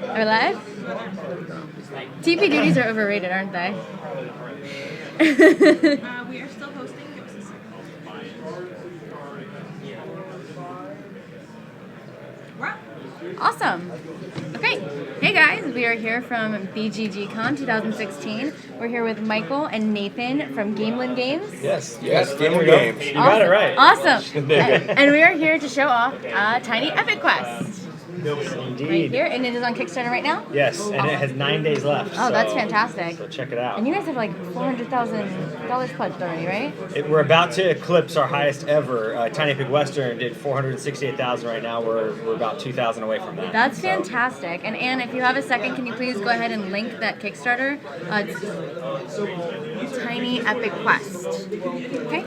Are we live? TP duties are overrated, aren't they? We are still hosting. Give us a second. We're up. Awesome. Okay. Hey guys, we are here from BGG Con 2016. We're here with Michael and Nathan from Gamelin Games. Yes, Gamelin Games. You got it right. Awesome. And we are here to show off Tiny Epic Quest. Indeed. Right here, and it is on Kickstarter right now? Yes, and it has 9 days left. Oh, that's fantastic. So check it out. And you guys have like $400,000 pledged already, right? We're about to eclipse our highest ever. Tiny Epic Western did 468,000 right now. We're about 2,000 away from that. That's fantastic. And Anne, if you have a second, can you please go ahead and link that Kickstarter? It's Tiny Epic Quest. Okay.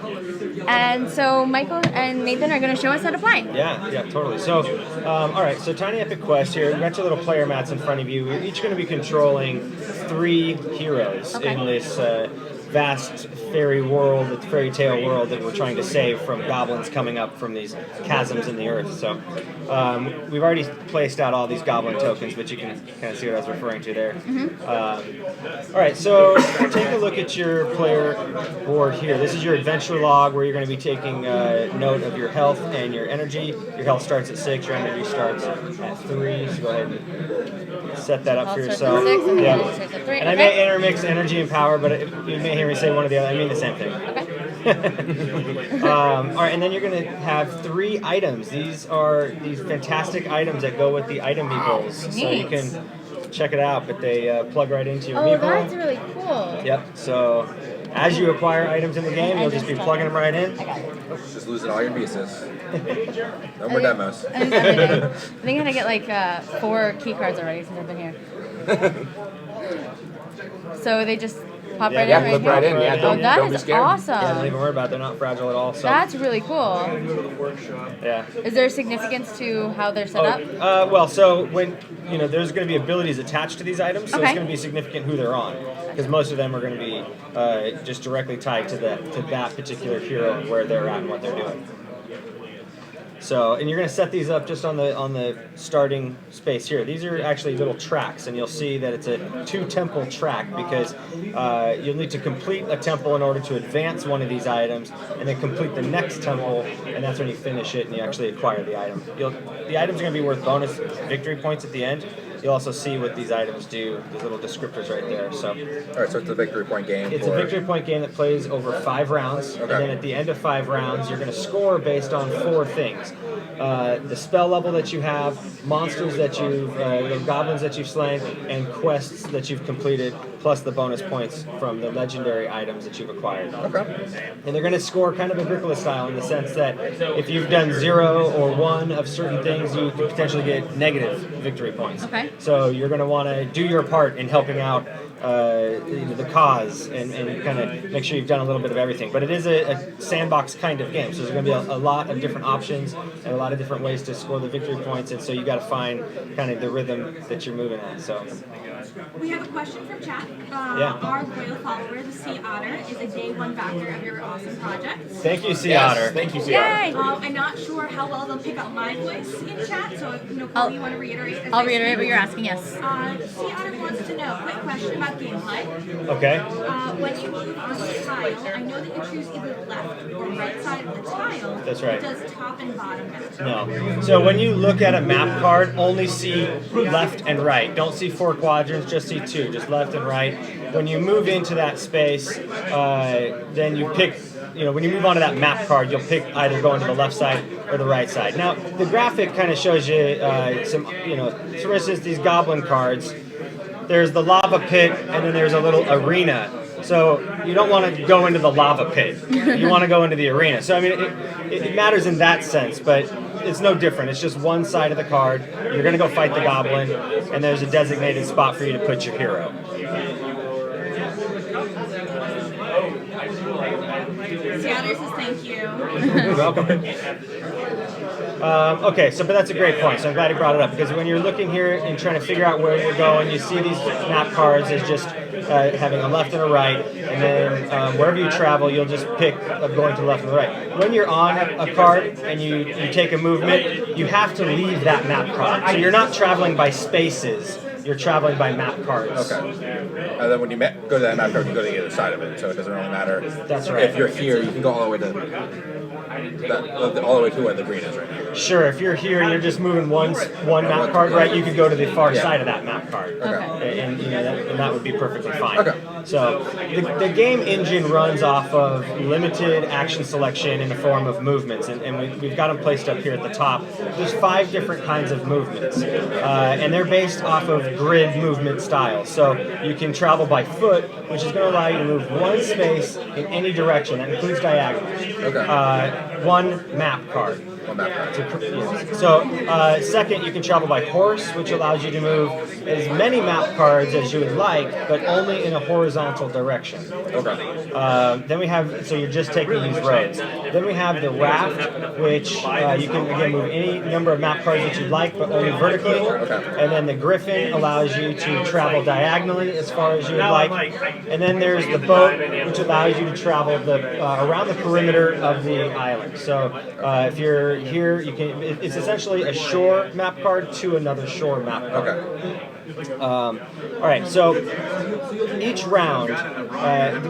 And so Michael and Nathan are going to show us how to play. Yeah, totally. So, all right. So Tiny Epic Quest here. We've got your little player mats in front of you. We're each going to be controlling 3 heroes in this vast fairy tale world that we're trying to save from goblins coming up from these chasms in the earth. So we've already placed out all these goblin tokens, but you can kind of see what I was referring to there. All right, so take a look at your player board here. This is your adventure log where you're going to be taking note of your health and your energy. Your health starts at 6, your energy starts at 3, so go ahead and set that up for yourself. And I may intermix energy and power, but you may hear me say one or the other. I mean the same thing. Okay. All right, and then you're going to have 3 items. These are these fantastic items that go with the item meeples. So you can check it out, but they plug right into your meeple. Oh, that's really cool. Yep, so as you acquire items in the game, you'll just be plugging them right in. Just losing all your pieces. No more demos. I think I'm going to get like 4 key cards already since I've been here. So they just pop right in flip right in. Yeah, Oh, don't that be is scared. awesome. Yeah, don't even worry about it. They're not fragile at all. So. That's really cool. Yeah. Is there significance to how they're set up? Well, so when there's going to be abilities attached to these items, so Okay. it's going to be significant who they're on, because most of them are going to be just directly tied to that particular hero, where they're at and what they're doing. So, and you're going to set these up just on the starting space here. These are actually little tracks, and you'll see that it's a 2-temple track because you'll need to complete a temple in order to advance one of these items, and then complete the next temple, and that's when you finish it and you actually acquire the item. The items are going to be worth bonus victory points at the end. You'll also see what these items do, these little descriptors right there. So, All right, so it's a victory point game. it's a victory point game that plays over 5 rounds, and then at the end of 5 rounds, you're going to score based on 4 things. The spell level that you have, monsters that the goblins that you've slain, and quests that you've completed, plus the bonus points from the legendary items that you've acquired. Okay. And they're going to score kind of Agricola style in the sense that if you've done 0 or 1 of certain things, you could potentially get negative victory points. Okay. So you're going to want to do your part in helping out the cause and kind of make sure you've done a little bit of everything. But it is a sandbox kind of game, so there's going to be a lot of different options and a lot of different ways to score the victory points, and so you got to find kind of the rhythm that you're moving at. So. We have a question from chat. Yeah. Our loyal follower, the Sea Otter, is a day 1 backer of your awesome project. Thank you, Sea Otter. Thank you, Yay! Sea Otter. I'm not sure how well they'll pick up my voice in chat, so Cole, you want to reiterate? as I'll I reiterate speak? what you're asking, yes. Sea Otter wants to know, quick question about gameplay. Okay. When you move on the tile, I know that you choose either the left or right side of the tile. That's right. Does top and bottom matter? No. So when you look at a map card, only see left and right. Don't see 4 quadrants, just see 2, just left and right. When you move into that space, then you pick, when you move onto that map card, you'll pick either going to the left side or the right side. Now, the graphic kind of shows you some, for instance, these goblin cards. There's the lava pit, and then there's a little arena. So you don't want to go into the lava pit. You want to go into the arena. So, I mean, it matters in that sense, but it's no different. It's just one side of the card. You're going to go fight the goblin, and there's a designated spot for you to put your hero. Sea Otter says thank you. You're welcome. Okay, but that's a great point. So I'm glad you brought it up, because when you're looking here and trying to figure out where you're going, you see these map cards as just having a left and a right, and then wherever you travel, you'll just pick going to the left and the right. When you're on a card and you take a movement, you have to leave that map card. So you're not traveling by spaces you're traveling by map cards. Okay. And then when you go to that map card, you go to the other side of it, so it doesn't really matter. That's right. If you're here, you can go all the way to where the green is right now. Sure, if you're here and you're just moving one map card, right, you could go to the far side of that map card. Okay. And that would be perfectly fine. Okay. So the game engine runs off of limited action selection in the form of movements, and we've got them placed up here at the top. There's 5 different kinds of movements, and they're based off of grid movement styles. So you can travel by foot, which is going to allow you to move one space in any direction. That includes diagonals. Okay. One map card. On that card. So, second, you can travel by horse, which allows you to move as many map cards as you would like, but only in a horizontal direction. Okay. Then we have, so you're just taking these roads. Then we have the raft, which you can, again, move any number of map cards that you'd like, but only vertically. Okay. And then the griffin allows you to travel diagonally as far as you would like. And then there's the boat, which allows you to travel around the perimeter of the island. So if you're here, you can. It's essentially a shore map card to another shore map card. Okay. All right, so each round,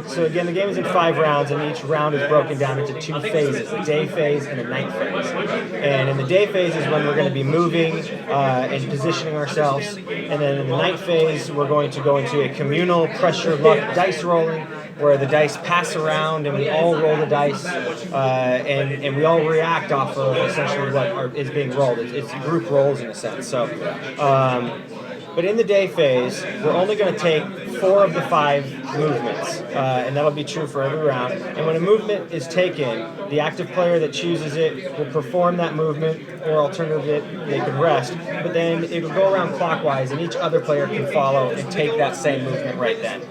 so again, the game is in 5 rounds, and each round is broken down into 2 phases, a day phase and a night phase. And in the day phase is when we're going to be moving and positioning ourselves, and then in the night phase, we're going to go into a communal pressure luck dice rolling, where the dice pass around and we all roll the dice, and we all react off of essentially what is being rolled. It's group rolls in a sense. So, but in the day phase, we're only going to take 4 of the 5 movements, and that'll be true for every round. And when a movement is taken, the active player that chooses it will perform that movement, or alternatively, they can rest. But then it will go around clockwise, and each other player can follow and take that same movement right then,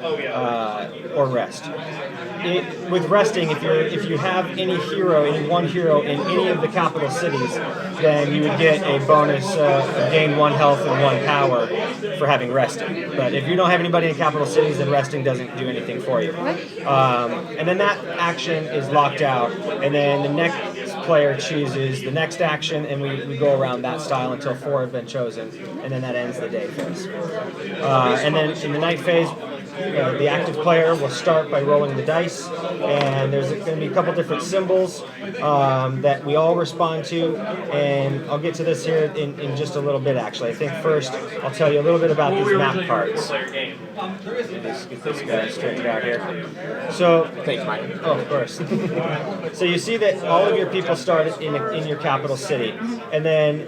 or rest. With resting, if you have any one hero in any of the capital cities, then you would get a bonus gain 1 health and 1 power for having rested. But if you don't have anybody in capital cities, then resting doesn't do anything for you. And then that action is locked out, and then the next player chooses the next action, and we go around that style until 4 have been chosen, and then that ends the day phase. And then in the night phase, the active player will start by rolling the dice, and there's going to be a couple different symbols that we all respond to, and I'll get to this here in just a little bit, actually. I think first I'll tell you a little bit about these map cards. Let's get this guy straightened out here. So, Thanks, Mike. Oh, of course. So you see that all of your people started in your capital city, and then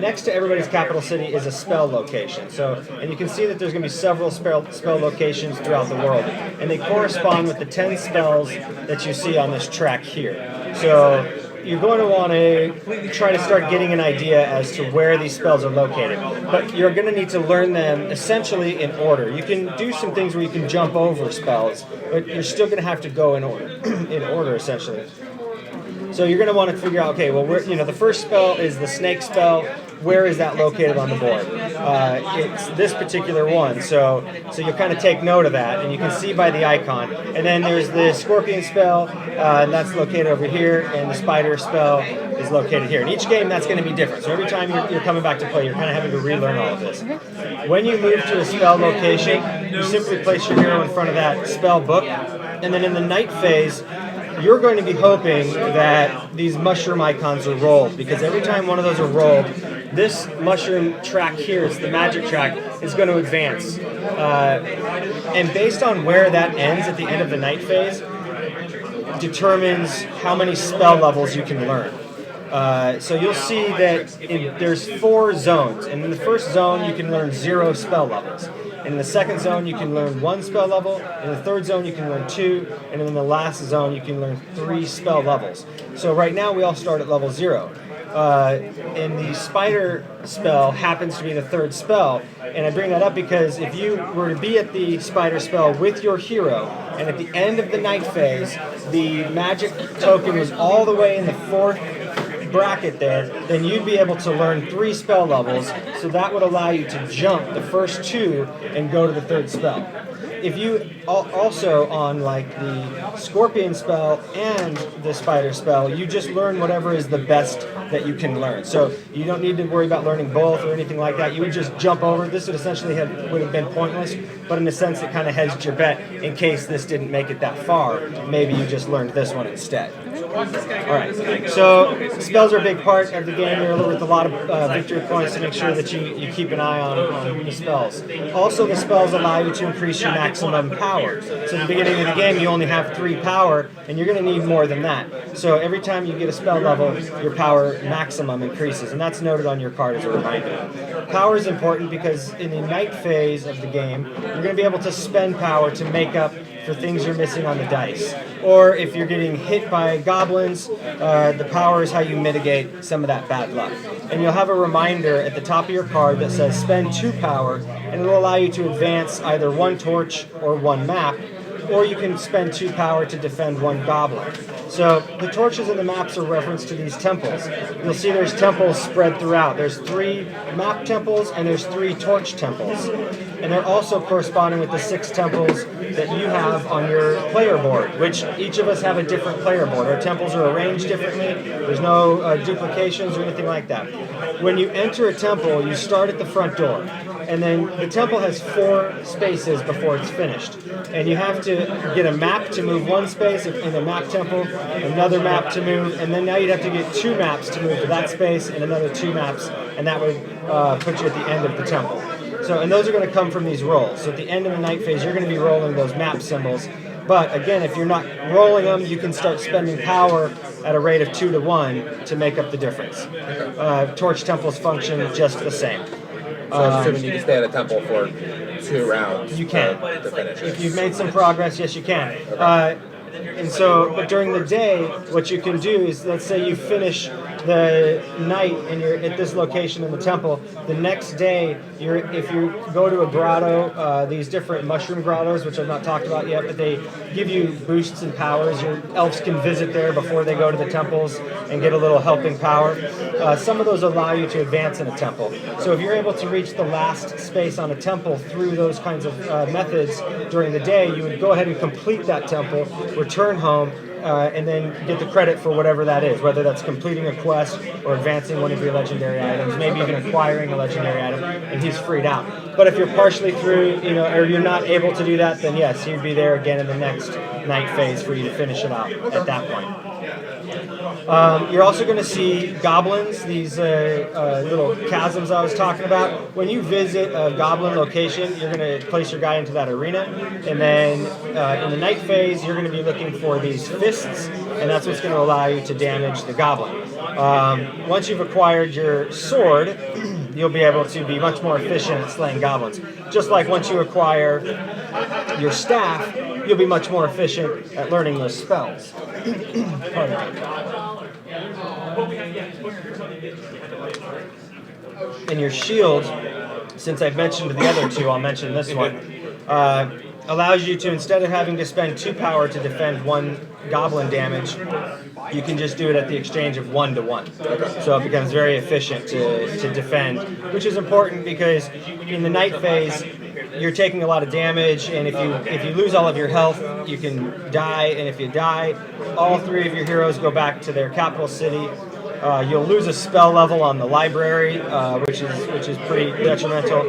next to everybody's capital city is a spell location. So, and you can see that there's going to be several spell locations throughout the world, and they correspond with the 10 spells that you see on this track here. So you're going to want to try to start getting an idea as to where these spells are located, but you're going to need to learn them essentially in order. You can do some things where you can jump over spells, but you're still going to have to go in order, essentially. So you're going to want to figure out, okay, well, the first spell is the snake spell. Where is that located on the board? It's this particular one, so you'll kind of take note of that, and you can see by the icon. And then there's the scorpion spell, and that's located over here, and the spider spell is located here. In each game, that's going to be different. So every time you're coming back to play, you're kind of having to relearn all of this. When you move to a spell location, you simply place your hero in front of that spell book, and then in the night phase, you're going to be hoping that these mushroom icons are rolled, because every time one of those are rolled, this mushroom track here, it's the magic track, is going to advance. And based on where that ends at the end of the night phase, determines how many spell levels you can learn. So you'll see that there's 4 zones, and in the first zone you can learn 0 spell levels. In the second zone, you can learn 1 spell level. In the third zone, you can learn 2. And in the last zone, you can learn 3 spell levels. So right now, we all start at level 0. And the spider spell happens to be the 3rd spell. And I bring that up because if you were to be at the spider spell with your hero, and at the end of the night phase, the magic token was all the way in the 4th bracket there, then you'd be able to learn 3 spell levels, so that would allow you to jump the first 2 and go to the 3rd spell. if you also on like the Scorpion spell and the Spider spell, you just learn whatever is the best that you can learn. So you don't need to worry about learning both or anything like that. You would just jump over. This would essentially would have been pointless, but in a sense it kind of hedged your bet in case this didn't make it that far. Maybe you just learned this one instead. All right, so spells are a big part of the game. You're with a lot of victory points to make sure that you keep an eye on the spells. Also, the spells allow you to increase your maximum power. So at the beginning of the game, you only have 3 power, and you're going to need more than that. So every time you get a spell level, your power maximum increases, and that's noted on your card as a reminder. Power is important because in the night phase of the game, you're going to be able to spend power to make up for things you're missing on the dice. Or if you're getting hit by goblins, the power is how you mitigate some of that bad luck. And you'll have a reminder at the top of your card that says spend 2 power, and it'll allow you to advance either 1 torch or 1 map, or you can spend 2 power to defend 1 goblin. So the torches and the maps are referenced to these temples. You'll see there's temples spread throughout. There's 3 map temples and there's 3 torch temples. And they're also corresponding with the 6 temples that you have on your player board, which each of us have a different player board. Our temples are arranged differently. There's no duplications or anything like that. When you enter a temple, you start at the front door. And then the temple has 4 spaces before it's finished. And you have to get a map to move 1 space in the map temple, another map to move, and then now you'd have to get 2 maps to move to that space and another 2 maps, and that would put you at the end of the temple. So, and those are going to come from these rolls. So at the end of the night phase, you're going to be rolling those map symbols. But again, if you're not rolling them, you can start spending power at a rate of 2 to 1 to make up the difference. Torch temples function just the same. So assuming you can stay at a temple for 2 rounds, you can to finish it. If you've made some progress, yes, you can. And so, but during the day, what you can do is, let's say you finish the night and you're at this location in the temple. The next day, if you go to a grotto, these different mushroom grottos, which I've not talked about yet, but they give you boosts and powers. Your elves can visit there before they go to the temples and get a little helping power. Some of those allow you to advance in a temple. So if you're able to reach the last space on a temple through those kinds of methods during the day, you would go ahead and complete that temple, return home, and then get the credit for whatever that is, whether that's completing a quest or advancing one of your legendary items, maybe even acquiring a legendary item, and he's freed out. But if you're partially through, or you're not able to do that, then yes, he'd be there again in the next night phase for you to finish it out at that point. You're also going to see goblins, these little chasms I was talking about. When you visit a goblin location, you're going to place your guy into that arena, and then in the night phase, you're going to be looking for these fists, and that's what's going to allow you to damage the goblin. Once you've acquired your sword, you'll be able to be much more efficient at slaying goblins. Just like once you acquire your staff, you'll be much more efficient at learning those spells. And your shield, since I've mentioned the other 2, I'll mention this one, allows you to, instead of having to spend 2 power to defend 1 goblin damage, you can just do it at the exchange of 1 to 1. So it becomes very efficient to defend, which is important because in the night phase, you're taking a lot of damage, and if you lose all of your health, you can die, and if you die, all 3 of your heroes go back to their capital city. You'll lose a spell level on the library, which is pretty detrimental.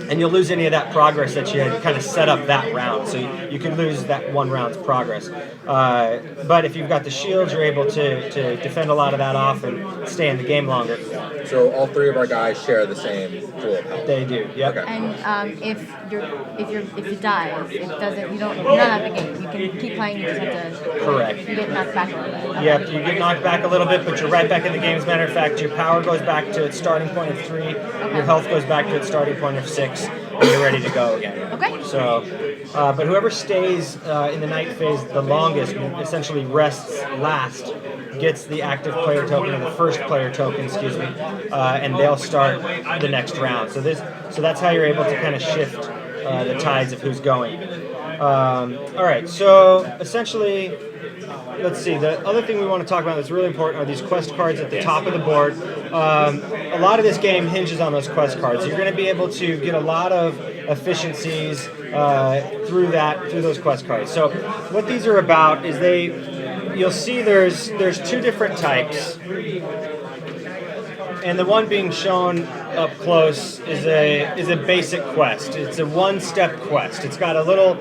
And you'll lose any of that progress that you had kind of set up that round. So you can lose that 1 round's progress. But if you've got the shields, you're able to defend a lot of that off and stay in the game longer. So all 3 of our guys share the same pool of health. They do. Yep. Okay. And if you die, you're not out of the game. You can keep playing. You just have to. Correct. You get knocked back a little bit. Okay. Yep, you get knocked back a little bit, but you're right back in the game. As a matter of fact, your power goes back to its starting point of 3. Your health goes back to its starting point of 6. And you're ready to go again. Okay. So, but whoever stays in the night phase the longest, essentially rests last, gets the active player token, or the first player token, excuse me, and they'll start the next round. So that's how you're able to kind of shift the tides of who's going. All right. So essentially, let's see. The other thing we want to talk about that's really important are these quest cards at the top of the board. A lot of this game hinges on those quest cards. You're going to be able to get a lot of efficiencies through those quest cards. So what these are about is you'll see there's two different types. And the one being shown up close is a basic quest. It's a one-step quest. It's got a little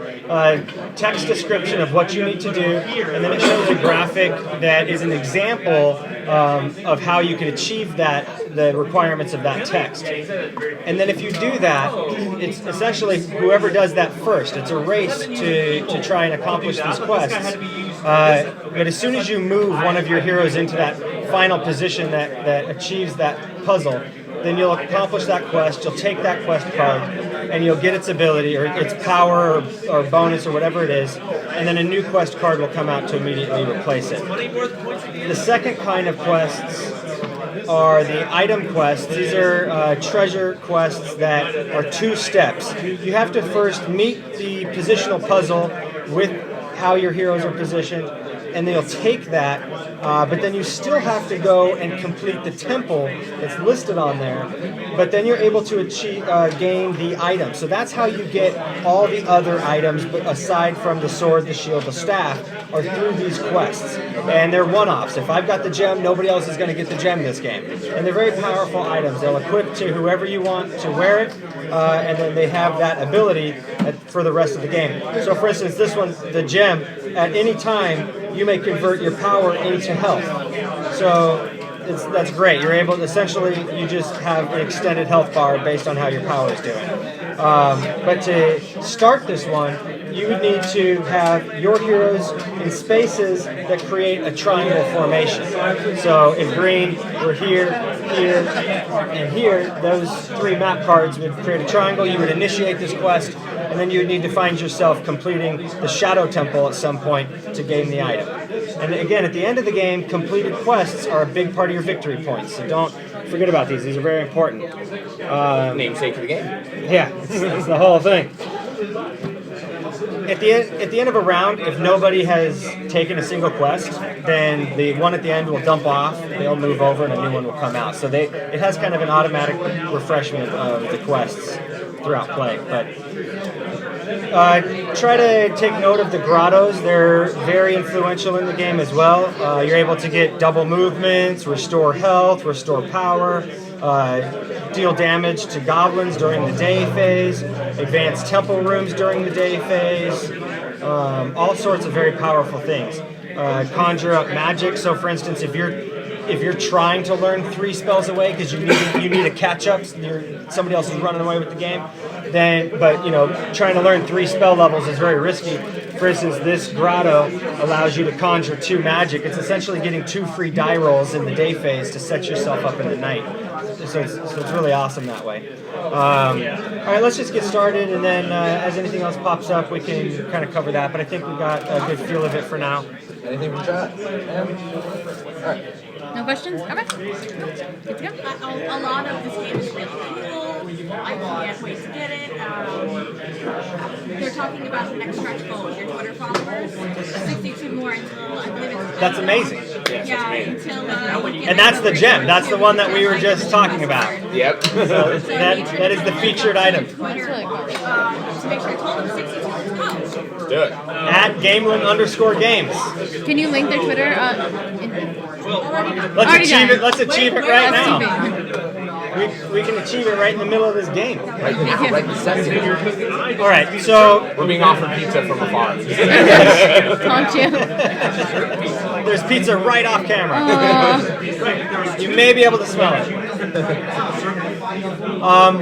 text description of what you need to do, and then it shows a graphic that is an example of how you can achieve the requirements of that text. And then if you do that, it's essentially whoever does that first. It's a race to try and accomplish these quests. But as soon as you move one of your heroes into that final position that achieves that puzzle, then you'll accomplish that quest, you'll take that quest card, and you'll get its ability, or its power, or bonus, or whatever it is, and then a new quest card will come out to immediately replace it. The second kind of quests are the item quests. These are treasure quests that are 2 steps. You have to first meet the positional puzzle with how your heroes are positioned, and they'll take that, but then you still have to go and complete the temple that's listed on there, but then you're able to gain the item. So that's how you get all the other items, but aside from the sword, the shield, the staff, are through these quests. And they're one-offs. If I've got the gem, nobody else is going to get the gem this game. And they're very powerful items. They'll equip to whoever you want to wear it, and then they have that ability for the rest of the game. So for instance, this one, the gem, at any time, you may convert your power into health. So that's great. You're able to, essentially, you just have an extended health bar based on how your power is doing. But to start this one, you would need to have your heroes in spaces that create a triangle formation. So if green were here, here, and here, those 3 map cards would create a triangle. You would initiate this quest, and then you would need to find yourself completing the Shadow Temple at some point to gain the item. And again, at the end of the game, completed quests are a big part of your victory points. So don't forget about these. These are very important. Namesake for the game. Yeah, it's the whole thing. At the end of a round, if nobody has taken a single quest, then the one at the end will dump off, they'll move over, and a new one will come out. So it has kind of an automatic refreshment of the quests throughout play. But try to take note of the grottos. They're very influential in the game as well. You're able to get double movements, restore health, restore power, deal damage to goblins during the day phase, advance temple rooms during the day phase, all sorts of very powerful things. Conjure up magic. So for instance, if you're trying to learn 3 spells away because you need a catch up, somebody else is running away with the game, but trying to learn 3 spell levels is very risky. For instance, this grotto allows you to conjure 2 magic. It's essentially getting 2 free die rolls in the day phase to set yourself up in the night. So it's really awesome that way. All right, let's just get started, and then as anything else pops up, we can kind of cover that. But I think we got a good feel of it for now. Anything from chat? All right. No questions? Okay. Good to go. A lot of this game is really cool. I can't wait to get it. They're talking about the next stretch goal with your Twitter followers. 62 more until, I believe it's... That's amazing. Yeah, until... And that's the gem. That's the one that we were just talking about. Yep. So that is the featured item. Twitter, to make sure I told them 62 to go. Do it. At Gameling_games. Can you link their Twitter? Let's achieve it right now. Housekeeping. We can achieve it right in the middle of this game. Right this second. All right, so We're being offered pizza from afar. Taunt you. there's pizza right off camera. You may be able to smell it.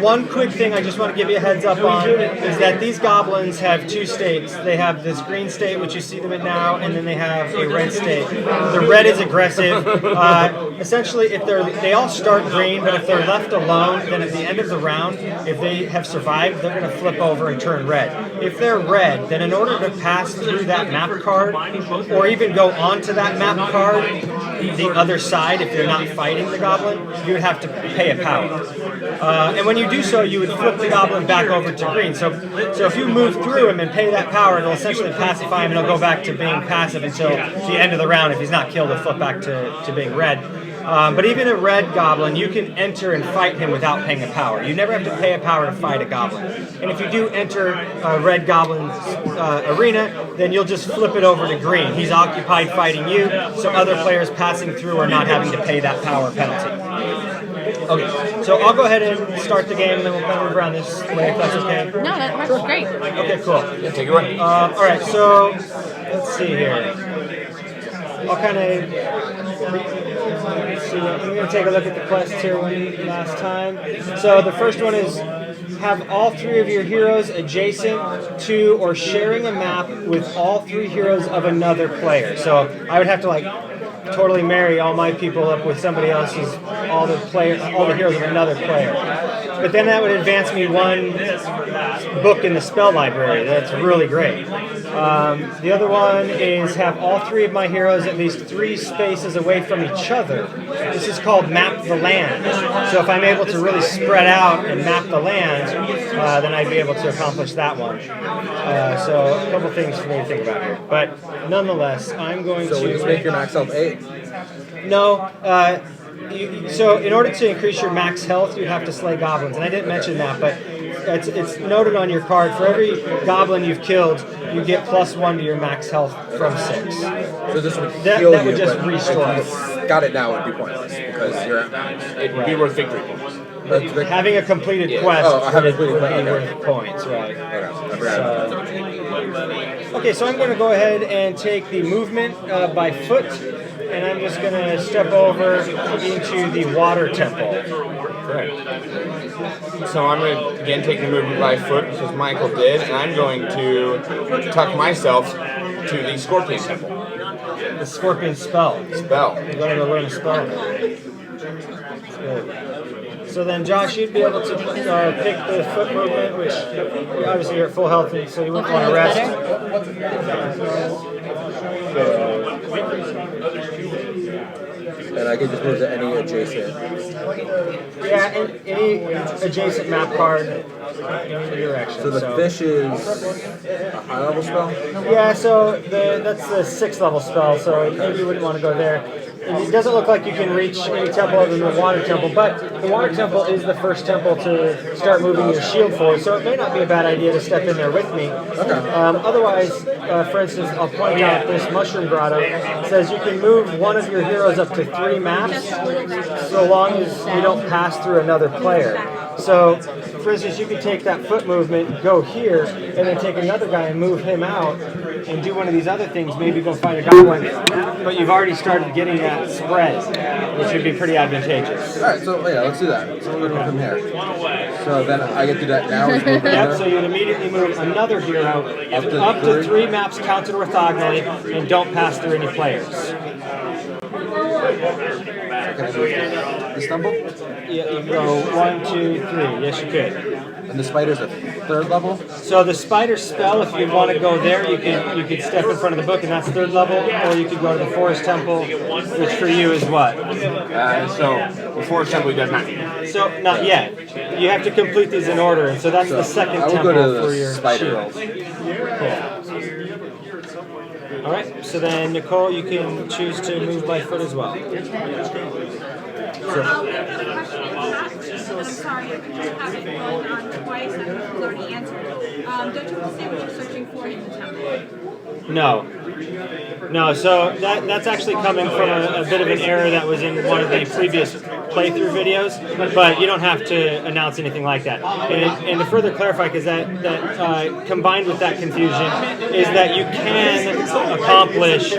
One quick thing I just want to give you a heads up on is that these goblins have 2 states. They have this green state, which you see them in now, and then they have a red state. The red is aggressive. Essentially, if they all start green, but if they're left alone, then at the end of the round, if they have survived, they're going to flip over and turn red. If they're red, then in order to pass through that map card, or even go onto that map card, the other side, if you're not fighting the goblin, you would have to pay a power. And when you do so, you would flip the goblin back over to green. So if you move through him and pay that power, it'll essentially pacify him, and he'll go back to being passive until the end of the round. If he's not killed, he'll flip back to being red. But even a red goblin, you can enter and fight him without paying a power. You never have to pay a power to fight a goblin. And if you do enter a red goblin's arena, then you'll just flip it over to green. He's occupied fighting you, so other players passing through are not having to pay that power penalty. Okay, so I'll go ahead and start the game, and then we'll kind of move around this way if that's okay. No, that works great. Okay, cool. Yeah, take it away. All right, so let's see here. I'll kind of see. I'm going to take a look at the quests here one last time. So the first one is have all 3 of your heroes adjacent to or sharing a map with all 3 heroes of another player. So I would have to like totally marry all my people up with somebody else's, all the heroes of another player. But then that would advance me 1 book in the spell library. That's really great. The other one is have all 3 of my heroes at least 3 spaces away from each other. This is called map the land. So if I'm able to really spread out and map the land, then I'd be able to accomplish that one. So a couple things for me to think about here. But nonetheless, I'm going to... So we just make your max health 8? No. So in order to increase your max health, you'd have to slay goblins. And I didn't mention that, but it's noted on your card. For every goblin you've killed, you get +1 to your max health from 6. So this would That kill would you, just but restore if you got it now, it would be pointless because you're at max. It would be worth victory points. But Having a completed Yeah. quest Oh, I have a would completed be quest, worth points, right? Okay, I forgot about that. Okay, so I'm going to go ahead and take the movement by foot, and I'm just going to step over into the water temple. Correct. So I'm going to again take the movement by foot, as Michael did, and I'm going to tuck myself to the Scorpion Temple. The Scorpion spell. Spell. I'm going to go learn a spell now. Good. So then, Josh, you'd be able to pick the foot movement, which obviously you're at full health, so you wouldn't want to rest. And I can just move to any adjacent. Yeah, and any adjacent map card in any direction. So the fish is a high level spell? Yeah, so that's the 6th level spell, so maybe you wouldn't want to go there. It doesn't look like you can reach any temple other than the water temple, but the water temple is the first temple to start moving your shield for, so it may not be a bad idea to step in there with me. Okay. Otherwise, for instance, I'll point out this mushroom grotto. It says you can move one of your heroes up to 3 maps so long as you don't pass through another player. So, for instance, you could take that foot movement, go here, and then take another guy and move him out and do one of these other things, maybe go fight a goblin, but you've already started getting that spread, which would be pretty advantageous. Alright, so yeah, let's do that. So we're going to move from here. So then I get to do that now. Yep, so you'd immediately move another hero up to 3 maps counted orthogonally and don't pass through any players. Can I move the stumble? Yeah, you can go 1, 2, 3. Yes, you could. And the spider's a 3rd level? So the spider spell, if you want to go there, you could step in front of the book, and that's 3rd level, or you could go to the forest temple, which for you is what? So the Forest Temple does not need. So not yet. You have to complete these in order, and so that's the 2nd I will temple go to the for your spider. shield. Cool. All right. So then, Nicole, you can choose to move by foot as well. I'm sorry, I just haven't gone on twice and it's already answered. Don't you have to say what you're searching for in the temple? No. No, so that's actually coming from a bit of an error that was in one of the previous playthrough videos, but you don't have to announce anything like that. And to further clarify, because that combined with that confusion, is that you can accomplish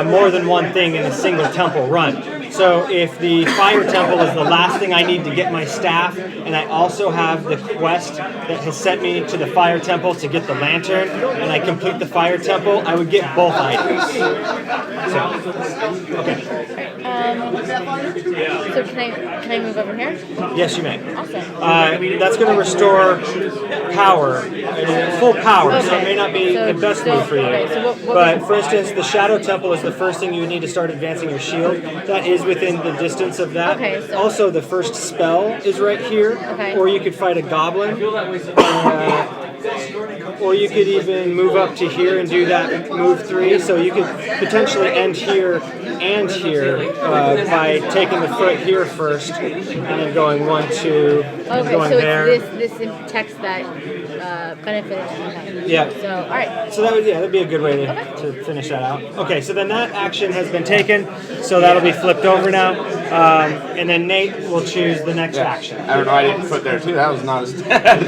more than one thing in a single temple run. So if the fire temple is the last thing I need to get my staff, and I also have the quest that has sent me to the fire temple to get the lantern, and I complete the fire temple, I would get both items. So, okay. So can I move over here? Yes, you may. Awesome. That's going to restore power, full power, so it Okay. may not be So the best still- move for you. okay, so what But would- for instance, the Shadow Temple is the first thing you need to start advancing your shield. That is within the distance of that. Okay, so- Also, the first spell is right here, Okay. or you could fight a goblin. Or you could even move up to here and do that move 3. So you could potentially end here and here by taking the foot here first and then going 1, 2, and Okay, going so there. it's this protects that benefit. Okay. Yeah. So all right. So that'd be a good way to finish that out. Okay, so then that action has been taken, so that'll be flipped over now, and then Nate will choose the next action. I don't know, I didn't put there too. That was not as bad.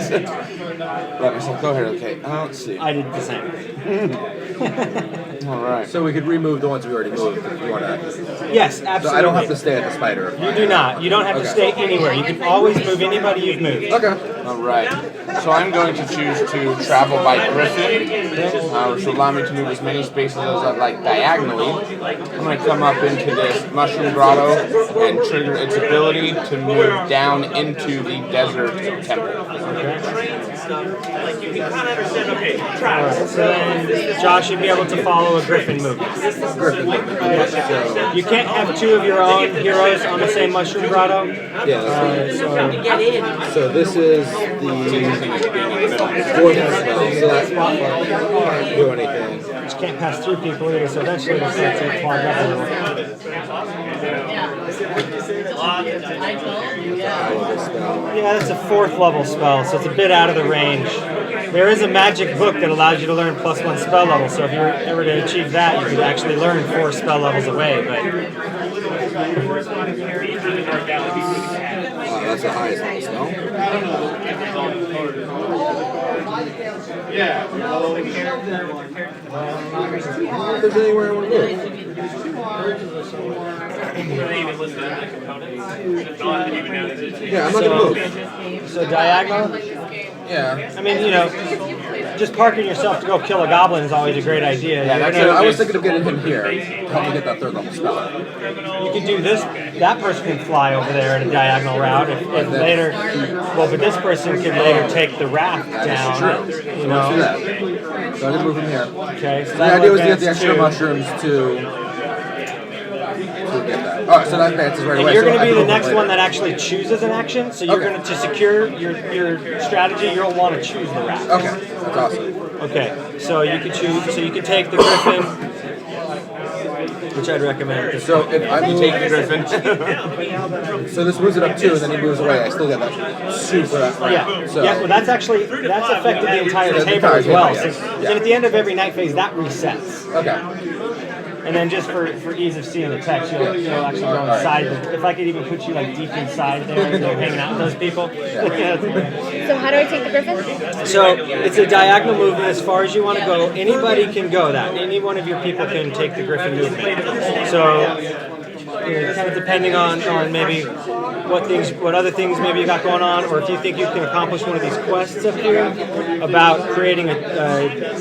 Let myself go here, okay. Let's see. I did the same. Alright. So we could remove the ones we already moved if you want to. Yes, absolutely. So I don't have to stay at the spider. You do not. You don't have to stay anywhere. You can always move anybody you've moved. Okay. Alright. So I'm going to choose to travel by Griffin, which will allow me to move as many spaces as I like diagonally. I'm going to come up into this Mushroom Grotto and trigger its ability to move down into the Desert Temple. Alright, so then Josh should be able to follow a Griffin movement. You can't have 2 of your own heroes on the same Mushroom Grotto. Yeah. So this is the 4th spell. So that's not can't do anything. Which can't pass through people either, so eventually it'll start to clog up a little. Yeah, that's a 4th level spell, so it's a bit out of the range. There is a magic book that allows you to learn +1 spell level, so if you were ever to achieve that, you could actually learn 4 spell levels away. But That's the highest level spell. I don't know if there's anywhere I want to move. Yeah, I'm not going to move. so diagonal. Yeah. I mean, just parking yourself to go kill a goblin is always a great idea. Yeah, that's So I was thinking of getting him here to help me get that 3rd level spell. You could do this. That person can fly over there in a diagonal route. If later, but this person could later take the raft down. That's true. So let's do that. So I'm going to move him here. Okay. So The that'll idea was to get the advance extra 2. mushrooms to get that. Alright, so that advances right away. And you're going so to I be can the move him next later. one that actually chooses an action. So you're Okay. going to secure your strategy. You'll want to choose the raft. Okay, that's awesome. Okay. So you could choose. So you could take the Griffin, which I'd recommend. So if I move, Take the Griffin. so this moves it up 2, and then he moves away. I still get that super right. Yeah. So Yeah. Well, that's affected the entire The table entire as well. table, So- yeah. And at the end of every night phase, that resets. okay. And then just for ease of seeing the text, you'll actually go inside. If I could even put you like deep inside there, hanging out with those people. So how do I take the Griffin? So it's a diagonal movement as far as you want to go. Anybody can go that. Any one of your people can take the Griffin movement. So kind of depending on maybe what other things maybe you got going on, or if you think you can accomplish one of these quests up here about creating a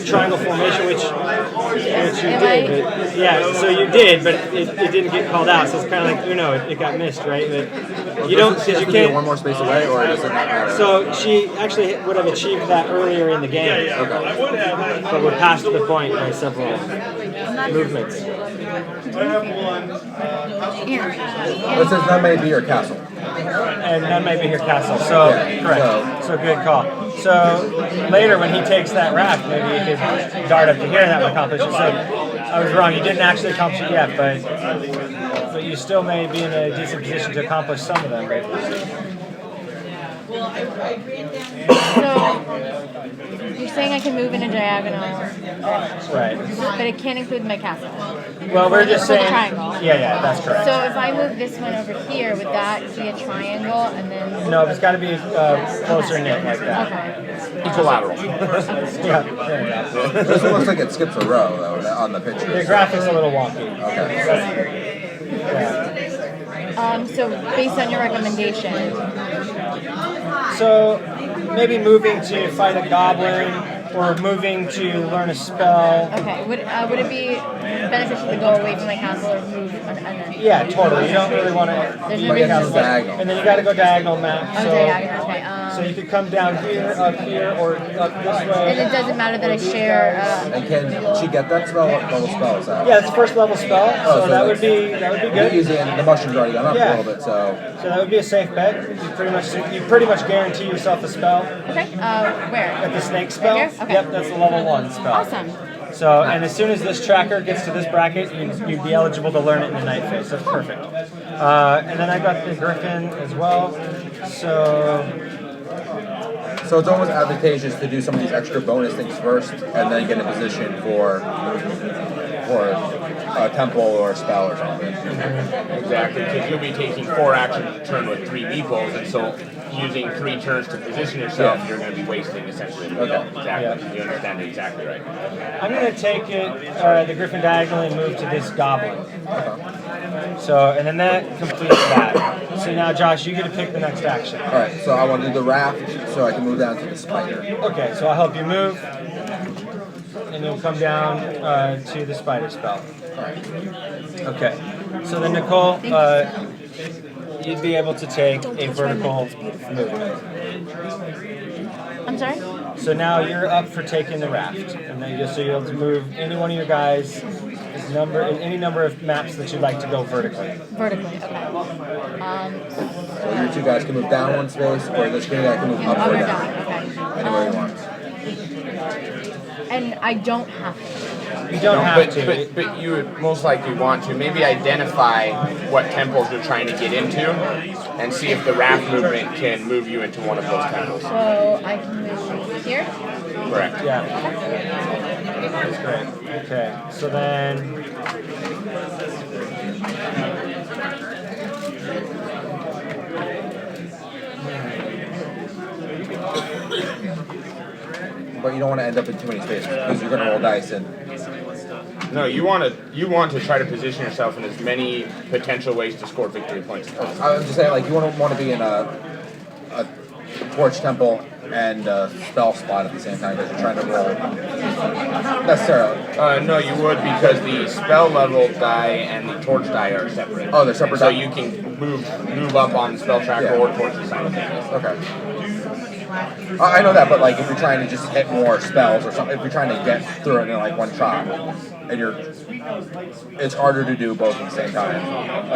triangle formation, which you did. But, yeah, so you did, but it didn't get called out. So it's kind of like it got missed, right? But you don't She because has you to be can't. one more space away, or does it not matter? So she actually would have achieved that earlier in the game, but we're past the point by several movements. It says none may be your castle. And none may be your castle. So Yeah, correct. So good call. So later when he takes that raft, maybe you could dart up to here and that would accomplish it. So I was wrong. You didn't actually accomplish it yet, but you still may be in a decent position to accomplish some of them. So you're saying I can move in a diagonal, Right. but it can't include my castle. Well, we're just For the saying. triangle. Yeah, that's correct. So if I move this one over here, would that be a triangle and then? No, it's got to be closer knit like that. Okay. Equilateral. Yeah. There you go. This one looks like it skips a row though on the picture. The graphic's a little wonky. Okay. Yeah. So based on your recommendation, So maybe moving to fight a goblin or moving to learn a spell. Okay. Would it be beneficial to go away from my castle or move and then? Yeah, totally. You don't really want to. There's leave no your reason castle. to- diagonal. And then you got to go diagonal map. Oh, So, diagonal. Okay. so you could come down here, up here, or up this And way. it doesn't matter that I share. And can she get that spell? What level spell is that? Yeah, it's a first level spell, so that would be You're good. using the mushroom's already gone up Yeah. a little bit, so So that would be a safe bet. You pretty much guarantee yourself a spell. Okay. Where? At the snake spell. Right here? Okay. Yep, that's the level 1 spell. Awesome. So, and as soon as this tracker gets to this bracket, you'd be eligible to learn it in the night phase. That's perfect. And then I got the griffin as well. So it's almost advantageous to do some of these extra bonus things first, and then get in position for a temple or a spell or something. Exactly, because you'll be taking 4 actions a turn with 3 meeples, and so using 3 turns to position yourself, you're going to be wasting essentially. Okay. Exactly. You understand it exactly right. I'm going to take the griffin diagonally and move to this goblin. So, and then that completes that. So now, Josh, you get to pick the next action. All right, so I want to do the raft, so I can move down to the spider. Okay, so I'll help you move, and you'll come down to the spider spell. Okay, so then Nicole, you'd be able to take a vertical movement. I'm sorry. So now you're up for taking the raft, and then so you'll move any one of your guys' any number of maps that you'd like to go vertically. Vertically. Okay. So your 2 guys can move down 1 space, or this guy can move up Up or or down. down. Okay. Anywhere you want. And I don't have to. You don't have to. But you would most likely want to maybe identify what temples you're trying to get into, and see if the raft movement can move you into one of those temples. So I can move here. Correct. Yeah. That's great. Okay, so then. But you don't want to end up in too many spaces, because you're going to roll dice and No, you want to try to position yourself in as many potential ways to score victory points as possible. I'm just saying, like, you want to be in a torch temple and a spell spot at the same time, because you're trying to roll. Not necessarily. No, you would, because the spell level die and the torch die are separate. Oh, they're separate. So you can move up on the spell tracker or torches simultaneously. Okay. I know that, but like if you're trying to just hit more spells or something, if you're trying to get through it in like one shot, and it's harder to do both at the same time.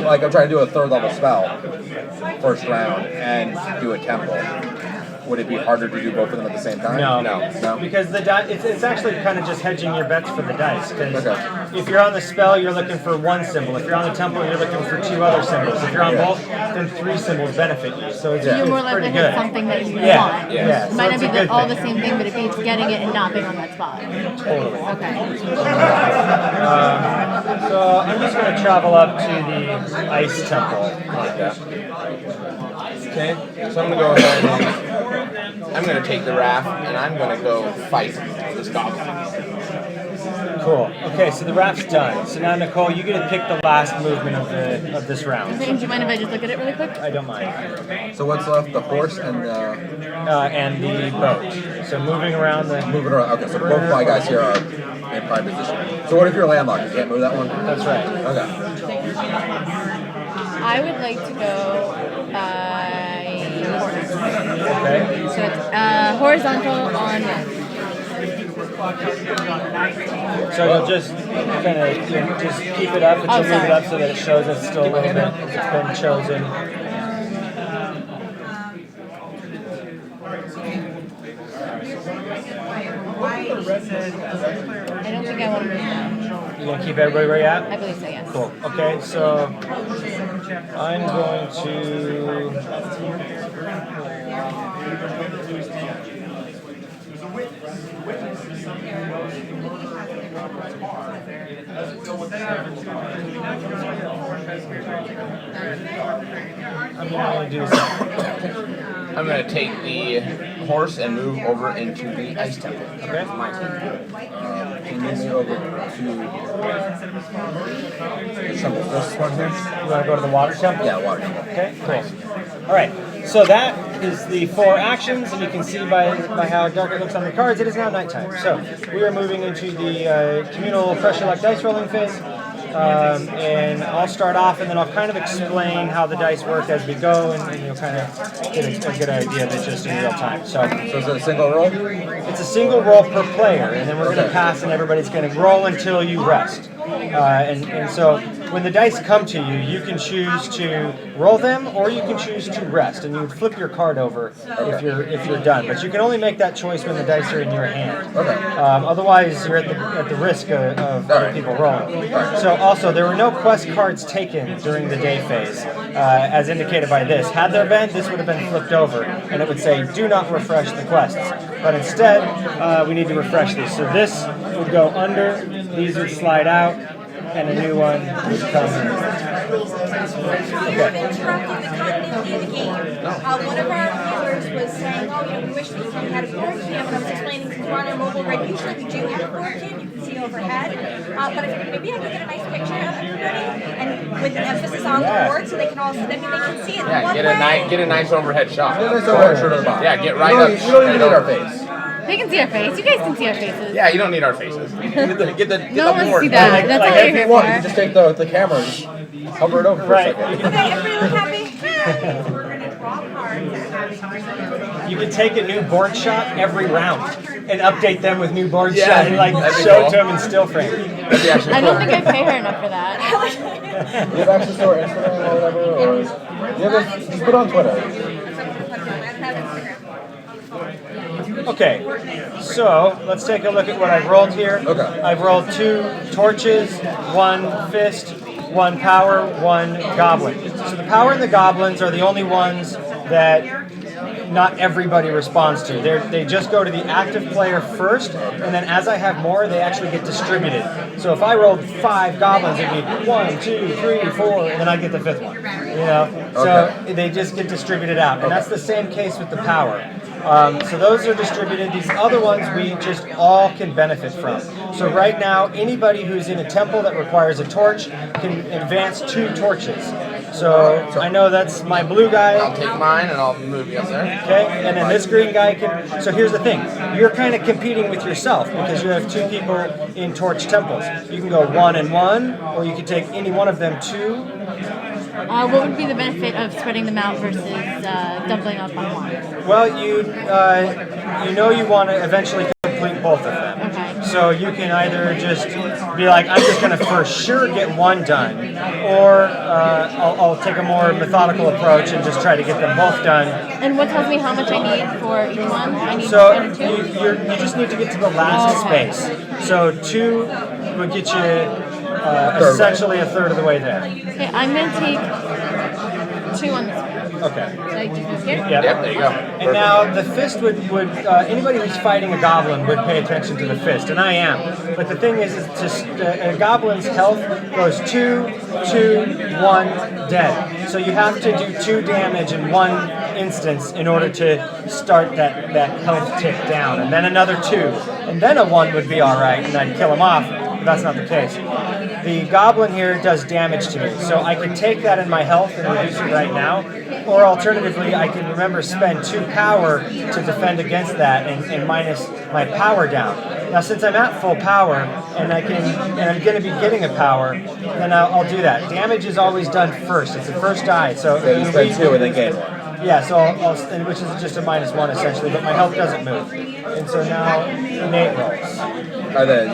Like I'm trying to do a 3rd level spell, first round, and do a temple. Would it be harder to do both of them at the same time? No. Because the it's actually kind of just hedging your bets for the dice. Because if you're on the spell, you're looking for 1 symbol. If you're on the temple, you're looking for 2 other symbols. If you're on both, then 3 symbols benefit you. So it's, You're more it's likely pretty to hit good. something that you want. Yeah. It might So not be it's a good all the thing. same thing, but it beats getting it and not being on that spot. Totally. Okay. So I'm just going to travel up to the ice temple like that. Okay, so I'm going to go ahead and I'm going to take the raft and I'm going to go fight this goblin. Cool. Okay, so the raft's done. So now, Nicole, you get to pick the last movement of this round. Do you mind if I just look at it really quick? I don't mind. So what's left? The horse and the And the boat. So moving around the. moving around. Okay, so both my guys here are in prime position. So what if you're landlocked? You can't move that one? That's right. Okay. I would like to go horse. Okay. So it's horizontal on left. So you'll just kind of just keep it up and Oh, move it sorry. up so that it shows it's still a little bit. It's been chosen. I don't think I want to move now. You gonna keep everybody where you at? I believe so, yes. Cool. Okay, so I'm going I'm going to do something. I'm going to take the horse and move over into the ice temple. Okay. My turn. Can you move me over to the temple? This one here? You want to go to the water temple? Yeah, water temple. Okay, cool. All right, so that is the 4 actions, and you can see by how dark it looks on the cards, it is now nighttime. So we are moving into the communal pressure luck dice rolling phase. And I'll start off, and then I'll kind of explain how the dice work as we go, and you'll kind of get a good idea of it just in real time. So is it a single roll? It's a single roll per player, and then we're going to pass, and everybody's going to roll until you rest. And so when the dice come to you, you can choose to roll them, or you can choose to rest, and you flip your card over if you're done. But you can only make that choice when the dice are in your hand. Otherwise, you're at the risk of other people rolling. So also, there were no quest cards taken during the day phase, as indicated by this. Had there been, this would have been flipped over, and it would say, do not refresh the quests. But instead, we need to refresh these. So this would go under, these would slide out, and a new one would come in. Interrupting the continuity of the game. One of our viewers was saying, we wish we had a board cam, and I was explaining since we're on our mobile, right? Usually we do have a board cam, you can see overhead. But I figured maybe I could get a nice picture of everybody, and with the emphasis on the board, so they can all see, they can see it in one way. Get a nice overhead shot. Yeah, get right up. You don't even need our face. They can see our face. You guys can see our faces. Yeah, you don't need our faces. Get the No one wants to board. see that. That's like all you're here You can for. just take the camera and just hover it over for a second. Okay, everybody look happy? We're going to draw cards. You can take a new board shot every round and update them with new board Yeah, shot and that'd be show cool. it to them in still frame. That'd be actually I cool. don't think I pay her enough for that. You have access to our Instagram or whatever, or just put it on Twitter. Okay, so let's take a look at what I've rolled here. Okay. I've rolled 2 torches, 1 fist, 1 power, 1 goblin. So the power and the goblins are the only ones that not everybody responds to. They just go to the active player first, and then as I have more, they actually get distributed. So if I rolled 5 goblins, it'd be 1, 2, 3, 4, and then I get the 5th one. So they just get distributed out, and that's the same case with the power. So those are distributed. These other ones we just all can benefit from. So right now, anybody who's in a temple that requires a torch can advance 2 torches. So I know that's my blue guy. I'll take mine and I'll move you up there. Okay, and then this green guy can. So here's the thing: you're kind of competing with yourself because you have 2 people in torch temples. You can go 1 and 1, or you can take any one of them 2. What would be the benefit of spreading them out versus doubling up on one? Well, you want to eventually complete both of them. Okay. So you can either just be like, I'm just going to for sure get 1 done, or I'll take a more methodical approach and just try to get them both done. And what tells me how much I need for each one? I need So 1 and 2? you just need to get to the last space. So 2 would get you essentially a third of the way there. Okay, I'm going to take 2 on this one. Okay. So I just move here? Yep. There you go. And now the fist would anybody who's fighting a goblin would pay attention to the fist, and I am. But the thing is just a goblin's health goes 2, 2, 1, dead. So you have to do 2 damage in one instance in order to start that health tick down, and then another 2, and then a 1 would be all right, and I'd kill him off. But that's not the case. The goblin here does damage to me, so I can take that in my health and reduce it right now, or alternatively, I can spend 2 power to defend against that and minus my power down. Now, since I'm at full power and I'm going to be getting a power, then I'll do that. Damage is always done first; it's the first die. So you spend 2 and then gain 1. Yeah, so which is just a -1 essentially, but my health doesn't move, and so now Nate rolls. And then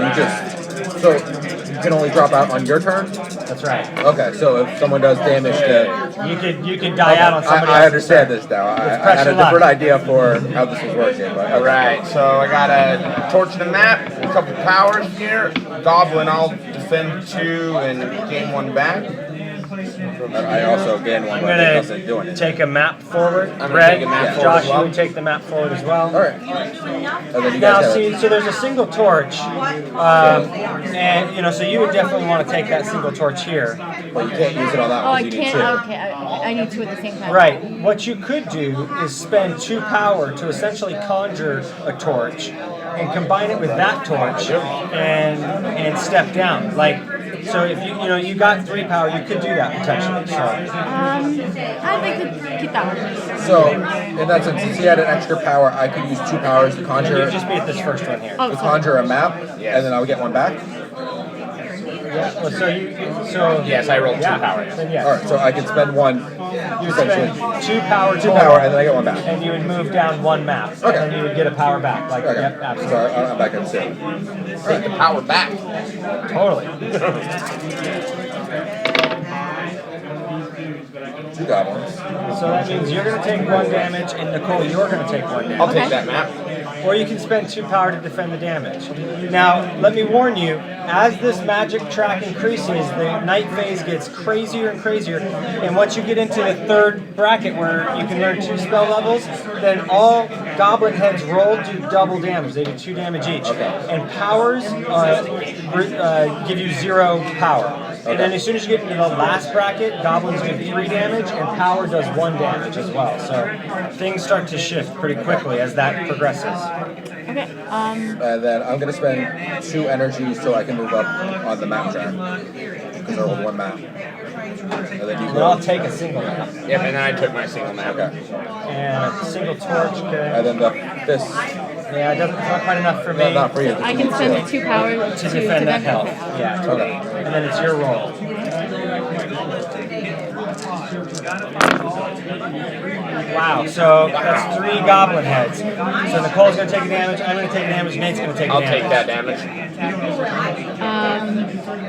so you can only drop out on your turn? That's right. Okay, so if someone does damage to... You could die out on somebody else. I understand this now. I had a different idea for how this was working. But Alright, so I got a torch the map, a couple powers here. Goblin, I'll defend 2 and gain 1 back. I also gain 1, I'm but it doesn't do going to anything. take a map forward. I'm gonna Red, take a map forward Josh, as well. you would take the map forward as well. Alright. And then you Now, guys have see, so there's a single torch, and so you would definitely want to take that single torch here. But you can't use it on that Oh, one. I You need can't. 2. Okay, I need 2 at the same time. Right. What you could do is spend 2 power to essentially conjure a torch, and combine it with that torch, and step down. So if you got 3 power, you could do that potentially. I'd like to keep that one. So, in that sense, since he had an extra power, I could use 2 powers to conjure. You just beat this first one here. Oh, To sorry. conjure a map, and then I would get one back. Yeah. Well, so Yes, I rolled 2 powers. Then yes. All right, so I can spend 1. You essentially. spend 2 power. 2 power, and then I get 1 back. And you would move down 1 map. Okay. And you would get a power back. Like, Okay. yep, So absolutely. I'm back at 2. Take the power back. Totally. 2 goblins. So that means you're going to take 1 damage, and Nicole, you're going to take 1 damage. I'll take that map. Or you can spend 2 power to defend the damage. Now, let me warn you, as this magic track increases, the night phase gets crazier and crazier, and once you get into the 3rd bracket where you can learn 2 spell levels, then all goblin heads rolled do double damage. They do 2 damage each. And powers give you 0 power. And then as soon as you get into the last bracket, goblins do 3 damage, and power does 1 damage as well. So things start to shift pretty quickly as that progresses. Okay. And then I'm going to spend 2 energy so I can move up on the map track. Because I rolled 1 map. And then you And I'll go. take a single map. Yep, and then I took my single map. Okay. And a single torch. Okay. And then the fist. Yeah, it's not quite enough for me. No, not for you. I can spend 2 power To defend that health. Yeah, totally. Okay. And then it's your roll. Wow, so that's 3 goblin heads. So Nicole's going to take a damage, I'm going to take damage, Nate's going to take a I'll damage. take that damage.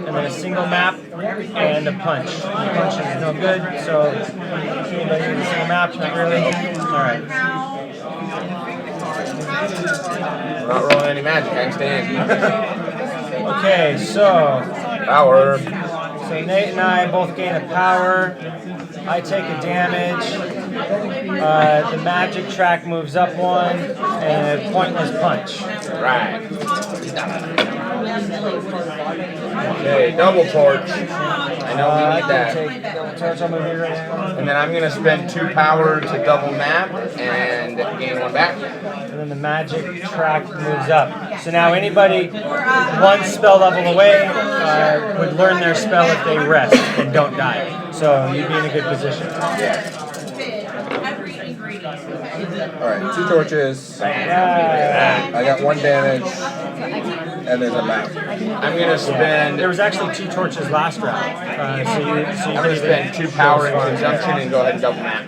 And then a single map and a punch. The punch is no good, so anybody with a single map, not really. Alright. I'm not rolling any magic, I can stand. Okay, so Power. Nate and I both gain a power. I take a damage. The magic track moves up 1, and a pointless punch. Right. Okay, double torch. I know we I need can that. take double torch. I'll move here right now. And then I'm going to spend 2 power to double map and gain 1 back. And then the magic track moves up. So now anybody 1 spell level away would learn their spell if they rest and don't die. So you'd be in a good position. Alright, 2 torches. Yeah. I got 1 damage. And there's a map. I'm going to spend... There was actually 2 torches last round. So you I'm going to spend 2 power in conjunction and go ahead and double map.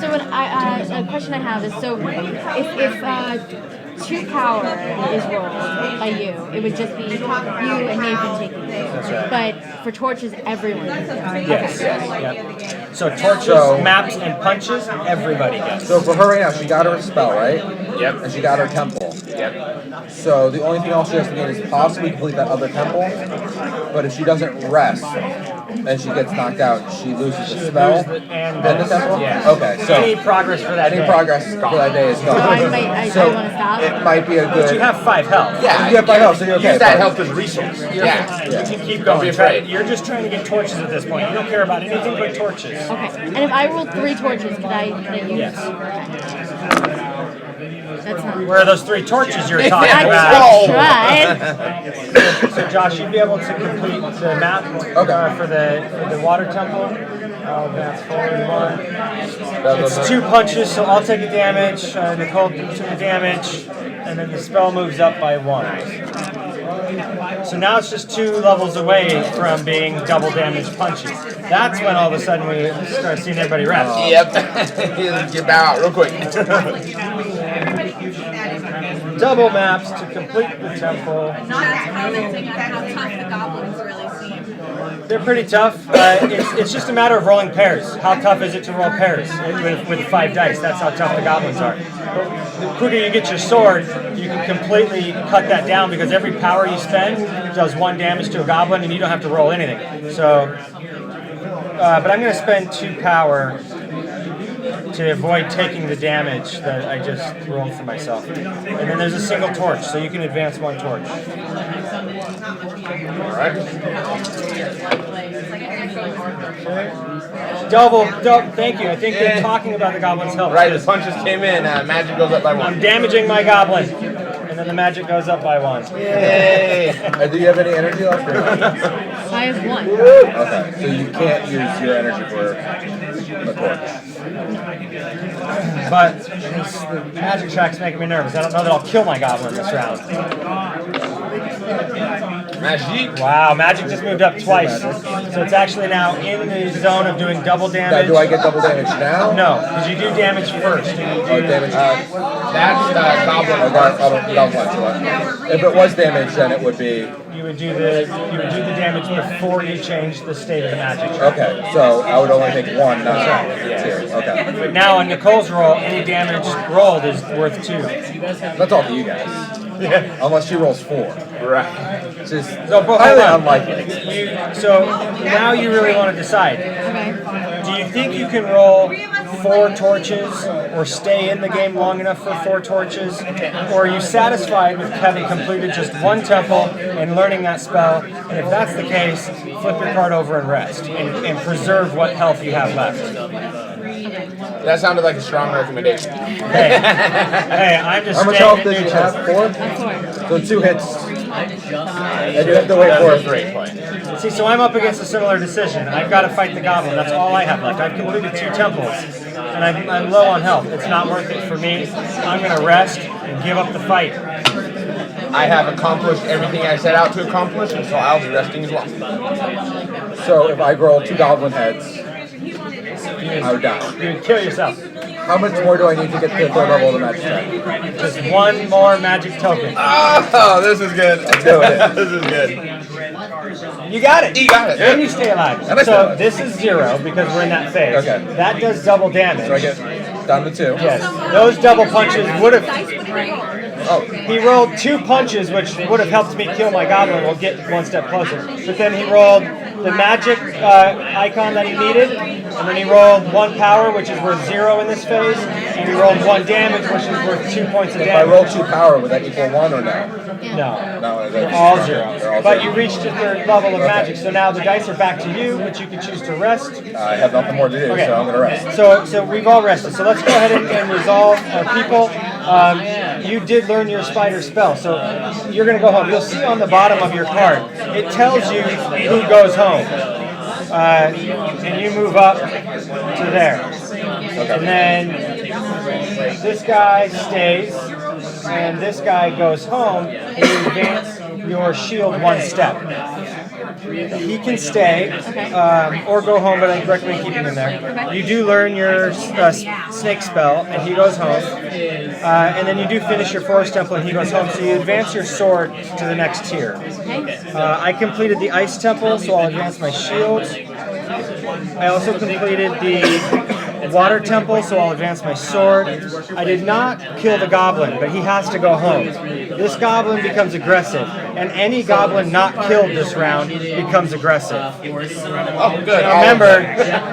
So what a question I have is, so if 2 power is rolled by you, it would just be you and Nathan taking it. That's right. But for torches, everyone gets it. Yes. Yep. So torches, maps, and punches, everybody gets. So for her right now, she got her spell, right? Yep. And she got her temple. Yep. So the only thing else she has to gain is possibly complete that other temple. But if she doesn't rest and she gets knocked out, she loses the spell and the temple? Yes. Okay, so Any progress for that any day. progress for that day is So gone. I want to stop. It might be a But good... you have 5 health. Yeah, You have 5 health, so you're okay. use that but- health as a resource. Yeah. You can keep Don't going. be afraid. You're just trying to get torches at this point. You don't care about anything but torches. Okay. And if I roll 3 torches, could I use? Yes. That's not. Where are those 3 torches you're talking I about? tried. So Josh, you'd be able to complete the map for the water temple. That's forward 1. It's 2 punches, so I'll take a damage. Nicole took a damage, and then the spell moves up by 1. So now it's just 2 levels away from being double damage punches. That's when all of a sudden we start seeing everybody rest. Yep. Get bow out real quick. Double maps to complete the temple. Not commenting on how tough the goblins really seem. They're pretty tough. It's just a matter of rolling pairs. How tough is it to roll pairs with 5 dice? That's how tough the goblins are. The quicker you get your sword, you can completely cut that down because every power you spend does 1 damage to a goblin and you don't have to roll anything. So, but I'm going to spend 2 power to avoid taking the damage that I just rolled for myself. And then there's a single torch, so you can advance 1 torch. Alright. Double, thank you. I think they're talking about the goblin's health. Right, the punches came in, magic goes up by 1. I'm damaging my goblin. And and then the magic goes up by 1. Yay! Do you have any energy left? Or not? I have 1. Okay, so you can't use your energy for a torch. But the magic track's making me nervous. I don't know that I'll kill my goblin this round. Magic. Wow, magic just moved up twice. So it's actually now in the zone of doing double Now, damage. do I get double damage now? No, because you do damage first. And you Oh, do, damage. That's goblin. If it was damage, then it would be. you would do the damage before you change the state of the magic track. Okay, so I would only take 1, not 2. Okay. But now on Nicole's roll, any damage rolled is worth 2. That's all for you guys. Yeah. Unless she rolls 4. Right. Which is So, but highly hold on. unlikely. So now you really want to decide. Okay. Do you think you can roll 4 torches or stay in the game long enough for 4 torches? Or are you satisfied with having completed just 1 temple and learning that spell? And if that's the case, flip your card over and rest and preserve what health you have left. That sounded like a strong recommendation. Hey, I'm just How much staying health in did you neutral. have? 4? That's 4. So 2 hits. And you have to wait That for was a it. great point. See, so I'm up against a similar decision. I've got to fight the goblin. That's all I have left. I've completed 2 temples, and I'm low on health. It's not worth it for me. I'm going to rest and give up the fight. I have accomplished everything I set out to accomplish, and so I'll be resting as well. So if I roll 2 goblin heads, I would die. You would kill yourself. How much more do I need to get to the 3rd level of the magic track? Just 1 more magic token. Oh, this is good. I'm doing it. This is good. You got it. You got it. And you stay alive. And I stay So alive. this is 0 because we're in that phase. Okay. That does double damage. So I get down to 2. Yes. Those double punches would have. Oh, He rolled 2 punches, which would have helped me kill my goblin. We'll get 1 step closer. But then he rolled the magic icon that he needed, and then he rolled 1 power, which is worth 0 in this phase, and he rolled 1 damage, which is worth 2 points of if I damage. roll 2 power, would that equal 1 or no? No. No, They're that's all They're all 0. But you 0. reached the 3rd level of magic, so now the dice are back to you, which you can choose to rest. I have nothing more to do, Okay. so I'm going to rest. So we've all rested. So let's go ahead and resolve our people. You did learn your spider spell, so you're going to go home. You'll see on the bottom of your card, it tells you who goes home. And you move up to there. And then this guy stays, and this guy goes home, and you advance your shield 1 step. He can stay or go home, but I recommend keeping him there. You do learn your snake spell, and he goes home. And then you do finish your forest temple, and he goes home. So you advance your sword to the next tier. I completed the ice temple, so I'll advance my shield. I also completed the water temple, so I'll advance my sword. I did not kill the goblin, but he has to go home. This goblin becomes aggressive, and any goblin not killed this round becomes aggressive. Oh, good.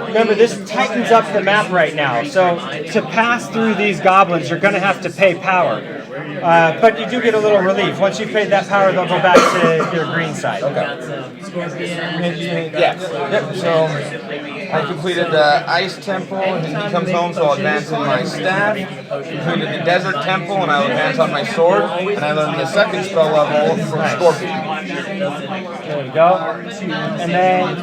Remember, this tightens up the map right now. So to pass through these goblins, you're going to have to pay power. But you do get a little relief. Once you've paid that power, they'll go back to your green side. Yeah. Yep. So I completed the ice temple, and he comes home, so I'll advance in my staff. Completed the desert temple, and I'll advance on my sword. And I learned the 2nd spell level from Scorpion. There you go. And then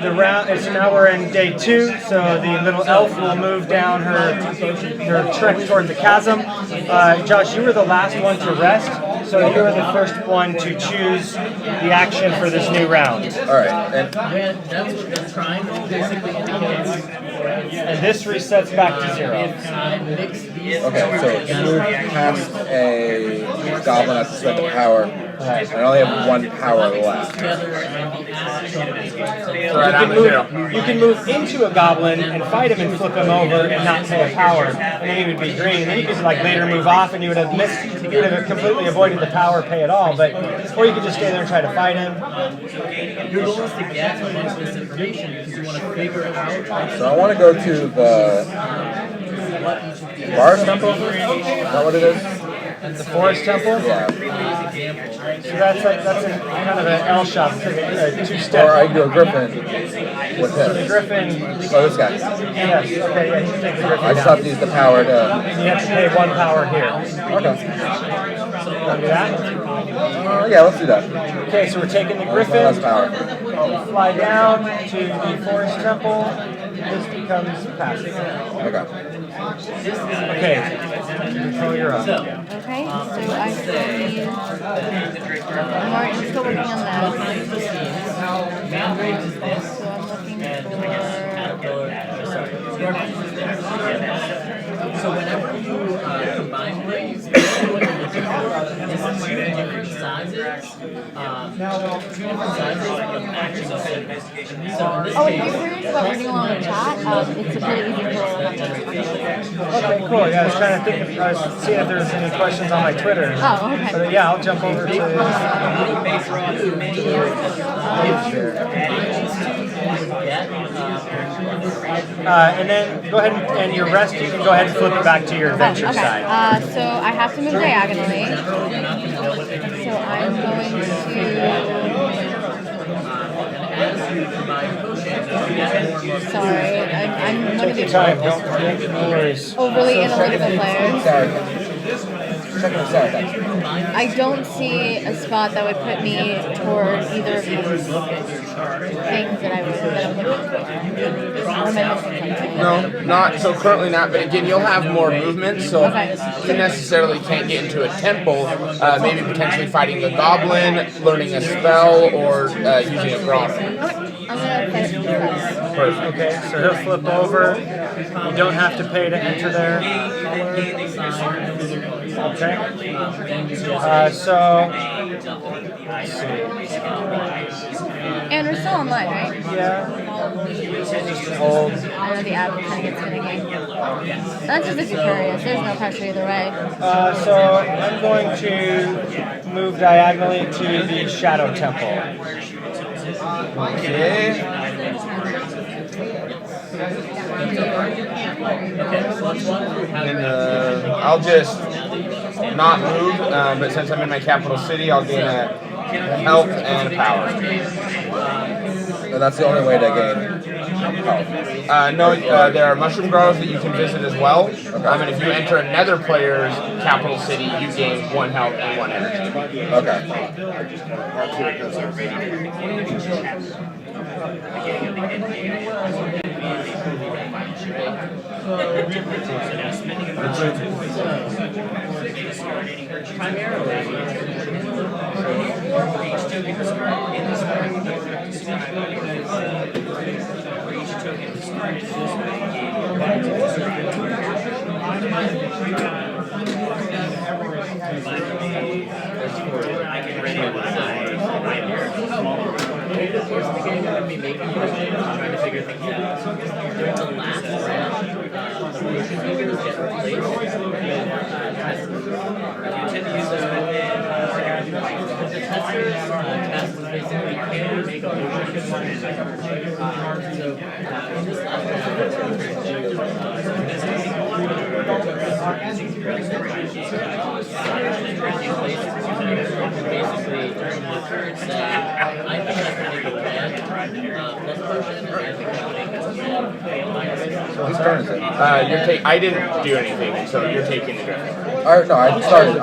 the round. So now we're in day 2. So the little elf will move down her trek toward the chasm. Josh, you were the last one to rest, so you were the first one to choose the action for this new round. All right. And this resets back to 0. Okay, so to move past a goblin, I have to spend the power. I only have 1 power left. You can move into a goblin and fight him and flip him over and not pay a power, and then he would be green. And then you could later move off, and you would have completely avoided the power pay at all. But or you could just stay there and try to fight him. Your goal is to get to this information because you want to figure out. So I want to go to the Forest Temple? Is that what it is? The Forest Temple? Yeah. So that's kind of an L shot, it's like a 2-step. Or I can do a griffin with The him. Griffin. Oh, this guy. Yes, okay, yeah, you can take the Griffin I just down. have to use the power to... You have to pay 1 power here. Okay. Want to do that? Yeah, let's do that. Okay, so we're taking the Less Griffin, power. fly down to the Forest Temple. This becomes passive. Okay. Okay, control your own. Okay, so I still need more. I'm still working on that. Mandrake is this. So I'm looking So whenever you combine things, what you're looking for is two different sizes. Two different sizes of matching symbols. So in this Oh, if case, you're curious about reading along the chat, it's really easy to Okay, cool. Yeah, I was trying to think. I was seeing if there was any questions on my Twitter. Oh, okay. But yeah, I'll jump over to. And then go ahead and your rest, you can go ahead and flip it back to your adventure Okay. side. So I have to move diagonally. So I'm going to. Sorry, I'm one of Take your the time. No worries. overly analytical players. Sorry. Check this out. I don't see a spot that would put me toward either of these things that I'm looking for. Or am I missing something? No, not so currently not. But again, you'll have more movement, so Okay. you necessarily can't get into a temple. Maybe potentially fighting a goblin, learning a spell, or using a grotto. I'm gonna fight this. Perfect. Okay, so he'll flip over. You don't have to pay to enter there. Okay. So, let's see. And we're still online, right? Yeah. Just hold. I know the app kind of gets finicky. That's just if you're curious. There's no pressure either way. So I'm going to move diagonally to the Shadow Temple. Okay. And I'll just not move, but since I'm in my capital city, I'll gain a health and a power. So that's the only way to gain health. No, there are mushroom grottos that you can visit as well. And if you enter another player's capital city, you gain 1 health and 1 energy. Okay. Here's the beginning of me making decisions, trying to figure things out. During the last round, the motion figures get replaced with testers. The testers test basically can we make a motion. So in this last basically during the turn say, I think I can make a red plus potion, and I think I can make a minus. Whose turn is it? I didn't do anything, so you're taking the Griffin. No, I started.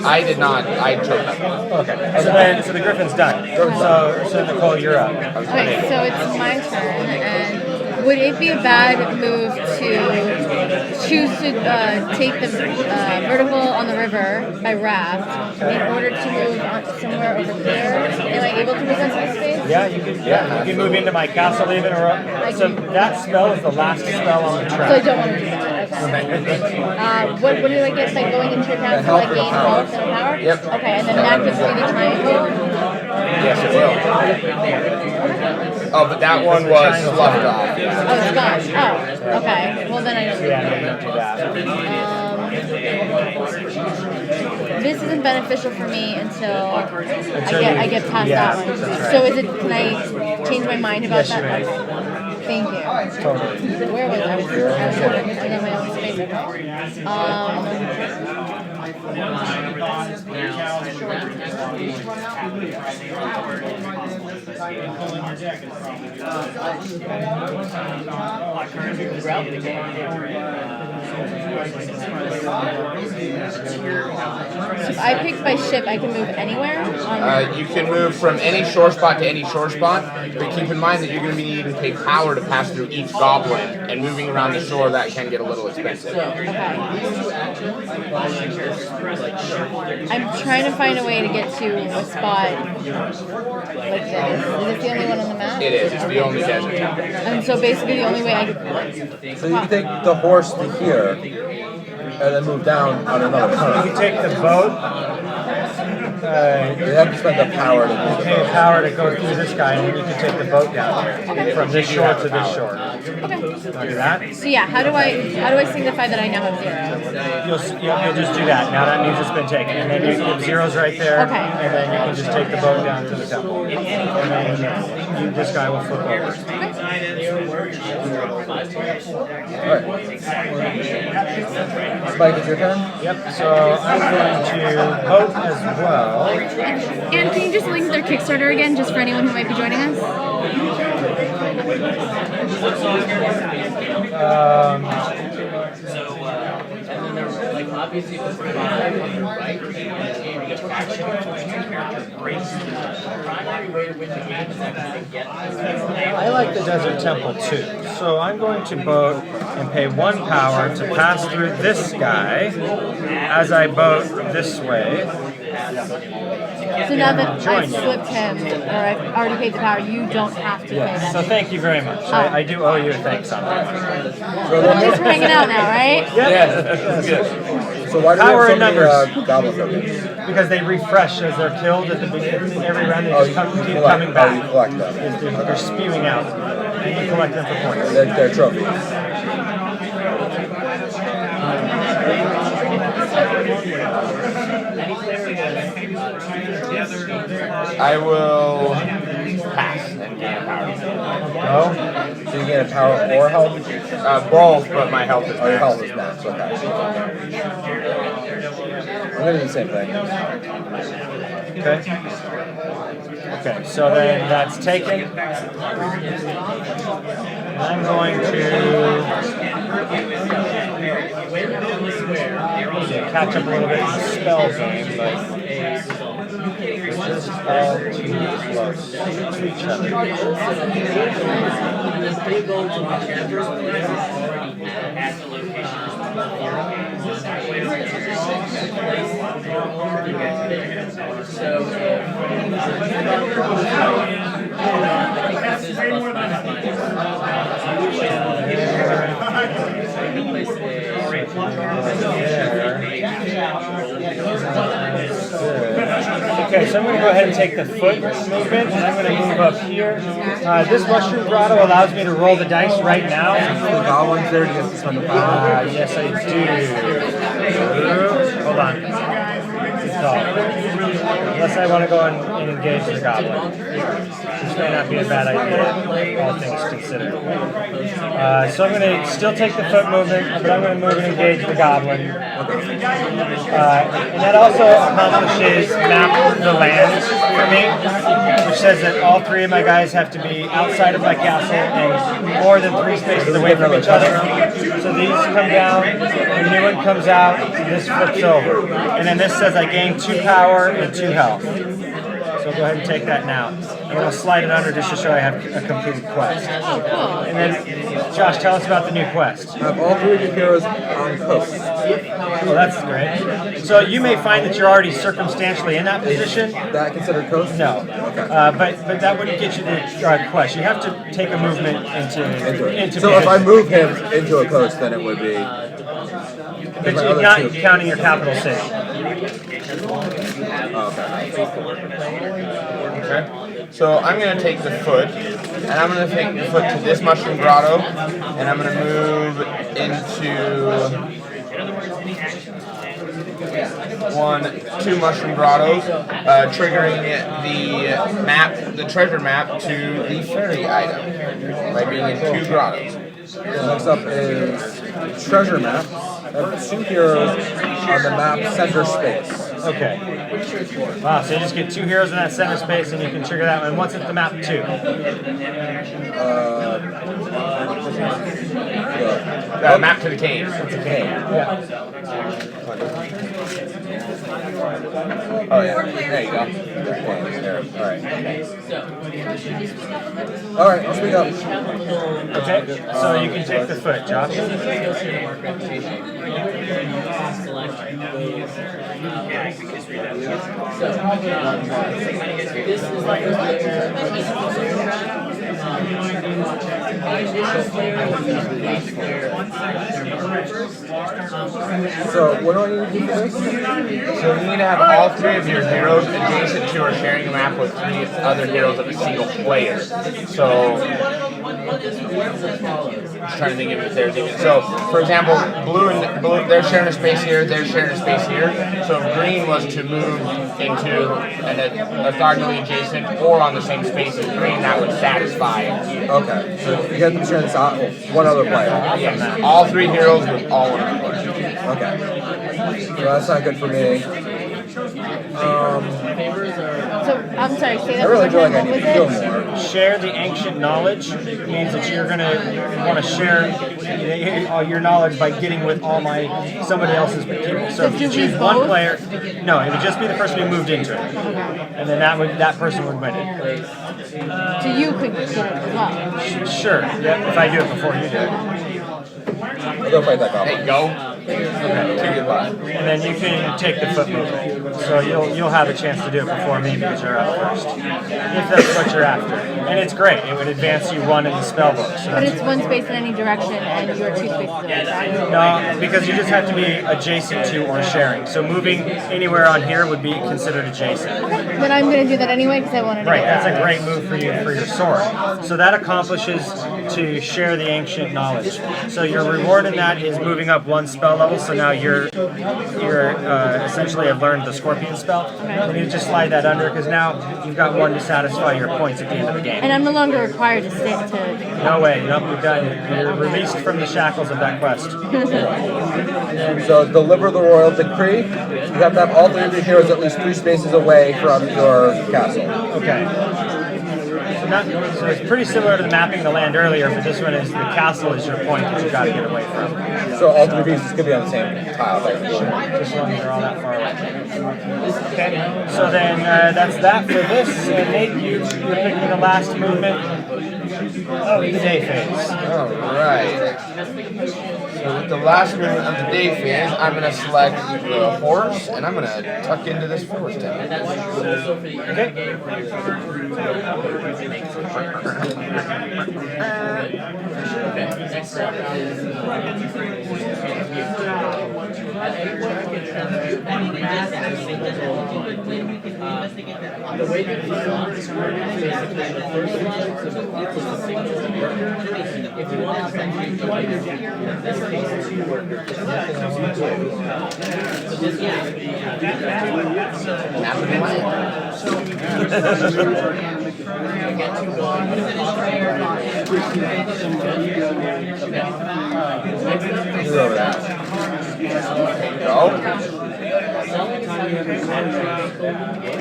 I did not. I chose that one. Okay. So the Griffin's done. So Nicole, you're up. Okay, so it's my turn, and would it be a bad move to choose to take the vertical on the river by raft in order to move on somewhere over here? Am I able to move into this space? Yeah, you can move into my castle even, or so that spell is the last spell on the So I track. don't want to do that. Okay. What do I get by going into your castle? I gain health and power? Yep. Okay, and then that gives me the triangle. Yes, it will. Oh, but that one was fluffed off. Oh, it's gone. Oh, okay. Well, then I don't do that. Don't do that. This isn't beneficial for me until I get past yeah, that one. that's right. So is it? Can I change my mind about Yes, you that? may. Okay. Thank you. Totally. Where was I? I was in my own space. Throughout the game, So if I pick my ship, I can move anywhere? You can move from any shore spot to any shore spot, but keep in mind that you're going to be needing to pay power to pass through each goblin, and moving around the shore, that can get a little expensive. Okay. I'm trying to find a way to get to a spot like this. Is it the only one on the map? It is. It's the only desert town. And so basically the only way I could... So you can take the horse to here, and then move down on another You turn. can take the boat. You have to spend the power to move the Pay boat. power to go through this guy, and then you can take the boat down here from this shore to this shore. Okay. Want to do that? So yeah, how do I signify that I now have 0? You'll just do that. Now that means it's been taken, and then you have zeros right there, Okay. and then you can just take the boat down to the temple, and then this guy will flip over. Alright. Spike, it's your turn? Yep. So I'm going to boat as well. And can you just link their Kickstarter again, just for anyone who might be joining us? like obviously if it's right, and you get faction, character breaks. The primary way to win the game is actually to get I like the Desert Temple too. So I'm going to boat and pay 1 power to pass through this guy as I boat this way. So now that I've slipped him, or I've already paid the power, you don't have to pay that. So thank you very much. I do owe you a thanks on that. At least we're hanging out now, right? Yeah, that's good. So why do Power we in have so numbers. many goblin tokens? Because they refresh as they're killed at the beginning every round. They Oh, just you keep collect, coming you back. collect them. They're spewing out. And you collect them for points. They're trophies. I will pass and gain a power. No? So you get a power or health? Both, but my health is Oh, your max. health is max, okay. I'm gonna do the same thing. Okay. Okay, so then that's taken. I'm going to catch up a little bit in the spell game, but it's just all too close to each other. they go to whichever place already at the location. So Okay, so I'm going to go ahead and take the foot movement, and I'm going to move up here. This mushroom grotto allows me to roll the dice right now. The goblins there to get to spend the power. Yes, I do. Hold on. So, unless I want to go and engage the goblin, which may not be a bad idea, all things considered. So I'm going to still take the foot movement, but I'm going to move and engage the goblin. And that also accomplishes map the land for me, which says that all 3 of my guys have to be outside of my castle and more than 3 spaces away from each other. So these come down, the new one comes out, this flips over. And then this says I gain 2 power and 2 health. So go ahead and take that now. I'm going to slide it under just to show I have a completed quest. Oh, cool. And then, Josh, tell us about the new quest. Have all 3 of your heroes on coast. Well, that's great. So you may find that you're already circumstantially in that position. That considered coast? No, but that wouldn't get you the quest. You have to take a movement into So if I move him into a coast, then it would be. but you're not counting your capital city. Okay. So I'm going to take the foot, and I'm going to take the foot to this mushroom grotto, and I'm going to move into 2 mushroom grottos, triggering the treasure map to the fairy item by being in 2 grottos. Next up is treasure map. I have 2 heroes on the map center space. Okay. Wow, so you just get 2 heroes in that center space and you can trigger that one. And what's at the map 2? Map to the cave. It's a cave. Yeah. Oh yeah, there you go. There. All right, let's speak up. Okay, so you can take the foot, Josh. This is like So what do I need to do for this? So you need to have all 3 of your heroes adjacent to or sharing a map with 3 other heroes of a single player. So just trying to think if there's even. So for example, blue, they're sharing a space here, they're sharing a space here. So if green was to move into an orthogonally adjacent or on the same space as green, that would satisfy. Okay, so you have to share this out with one other player. Yes, all 3 heroes with all one other player. Okay, so that's not good for me. So I'm sorry. Say that I really one feel more like I time. need What to was kill it? more. Share the ancient knowledge means that you're going to want to share all your knowledge by getting with somebody else's people. So if you do we choose one both? player, no, it would just be the person who moved into it, and then that person would win it. So you could get it as well. Sure, yeah, if I do it before you do it. I'll go fight that goblin. Hey, go. And then you can take the foot movement. So you'll have a chance to do it before me because you're up first. If that's what you're after. And it's great. It would advance you 1 in the spell book. So But it's 1 space in any direction, and you're 2 spaces away, right? no, because you just have to be adjacent to or sharing. So moving anywhere on here would be considered adjacent. Then I'm going to do that anyway because I wanted to Right, get that's a great move for you for your sword. So that accomplishes to share the ancient knowledge. So your reward in that is moving up 1 spell level. So now you're essentially have learned the scorpion spell. And you just slide that under because now you've got 1 to satisfy your points at the end of the game. And I'm no longer required to stick to. No way, nope, you're done. You're released from the shackles of that quest. So deliver the royal decree. You have to have all 3 of your heroes at least 3 spaces away from your castle. Okay. So it's pretty similar to the mapping of the land earlier, but this one is the castle is your point that you got to get away from. So all 3 pieces could be on the same tile. Just as long as they're all that far away. Okay. So then that's that for this. Nate, you're picking the last movement of the day phase. Alright. So with the last movement of the day phase, I'm going to select the horse, and I'm going to tuck into this forest town. Okay. next up is the way that the song is written is basically the first line to the single worker. If you want to send you one, this case 2 workers. So this is get to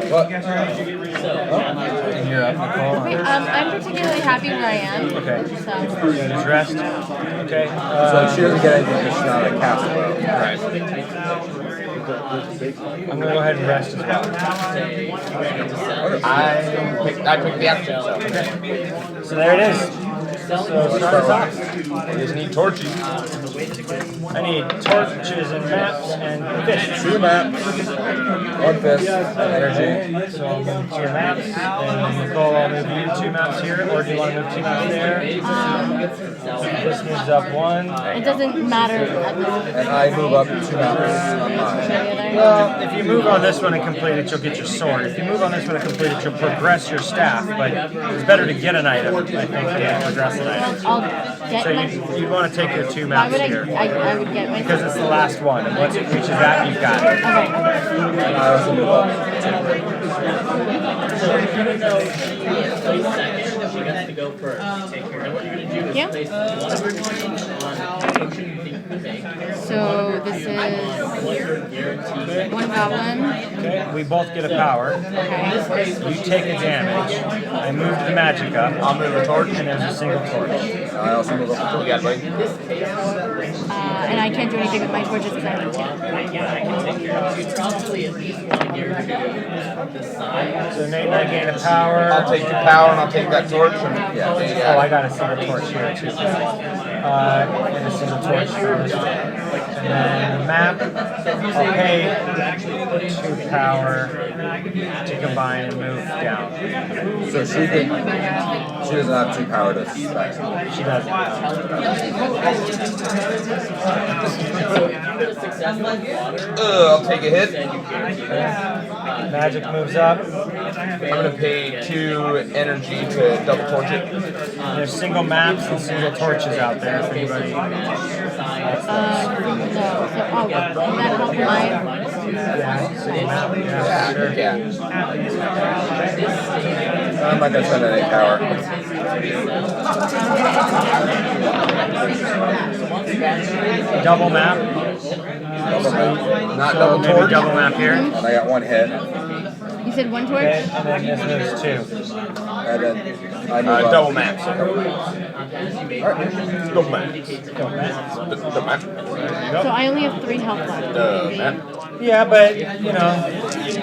What? And you're up, Nicole. Wait, I'm particularly happy where I am. Okay. So. You just rest. Okay. So she doesn't get anything because she's not a castle. Right. I'm gonna go ahead and rest as well. I picked the action. So there it is. So start us off. I just need torches. I need torches and maps and fists. 2 maps, 1 fist, energy. So I'll move 2 maps, and Nicole, I'll move you 2 maps here, or do you want to move 2 maps there? This moves up 1. It doesn't matter at this point. And I move up 2 maps on mine. Well, if you move on this one and complete it, you'll get your sword. If you move on this one and complete it, you'll progress your staff. But it's better to get an item, I think, than to progress an item. I'll get So my. you want to take your 2 Why maps would here. I would get my. Because it's the last one, and once it reaches that, you've got it. And I also move up. She gets to go first. And what you're going to do is Yeah. place one of her coins on So this is one goblin. Okay, we both get a power. Okay. You take a damage. I move the magic up. I'll move a torch. And there's a single torch. I also move up. You got it, buddy. And I can't do anything with my torches because I need to. You'd probably at least want to gear to the side. So Nate and I gain a power. I'll take the power and I'll take that torch. And, Oh, I got a single torch here too. And a single torch first. And then the map, I'll pay 2 power to combine and move down. So she doesn't have 2 power to spend. She doesn't. I'll take a hit. Magic moves up. I'm going to pay 2 energy to double torch it. There's single maps and single torches out there for anybody. No. So, can that help my... Single map. Yeah, sure. Yeah. I'm not going to spend any power. Double map. Not So double maybe torch. double map here. And I got 1 hit. You said one torch? Okay, and then there's 2. And then I move up. Double maps. Double map. Double map. Double map. So I only have 3 health left. Map. Yeah, but, you know,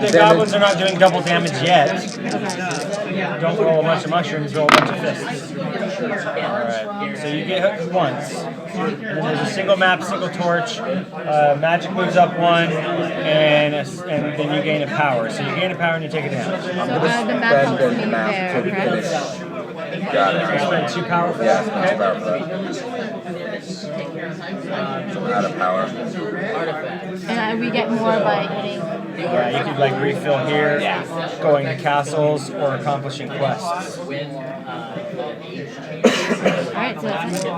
the goblins are not doing double damage yet. Okay. Don't roll a bunch of mushrooms, roll a bunch of fists. Alright, so you get hit once. And then there's a single map, single torch. Magic moves up 1, and then you gain a power. So you gain a power and you take a damage. So the map helps me there, correct? Got it. You spend 2 power for Yeah, that? 2 power for that. I'm out of power. And we get more by hitting. Yeah, you could like refill here, going to castles, or accomplishing quests. Alright, so that's it.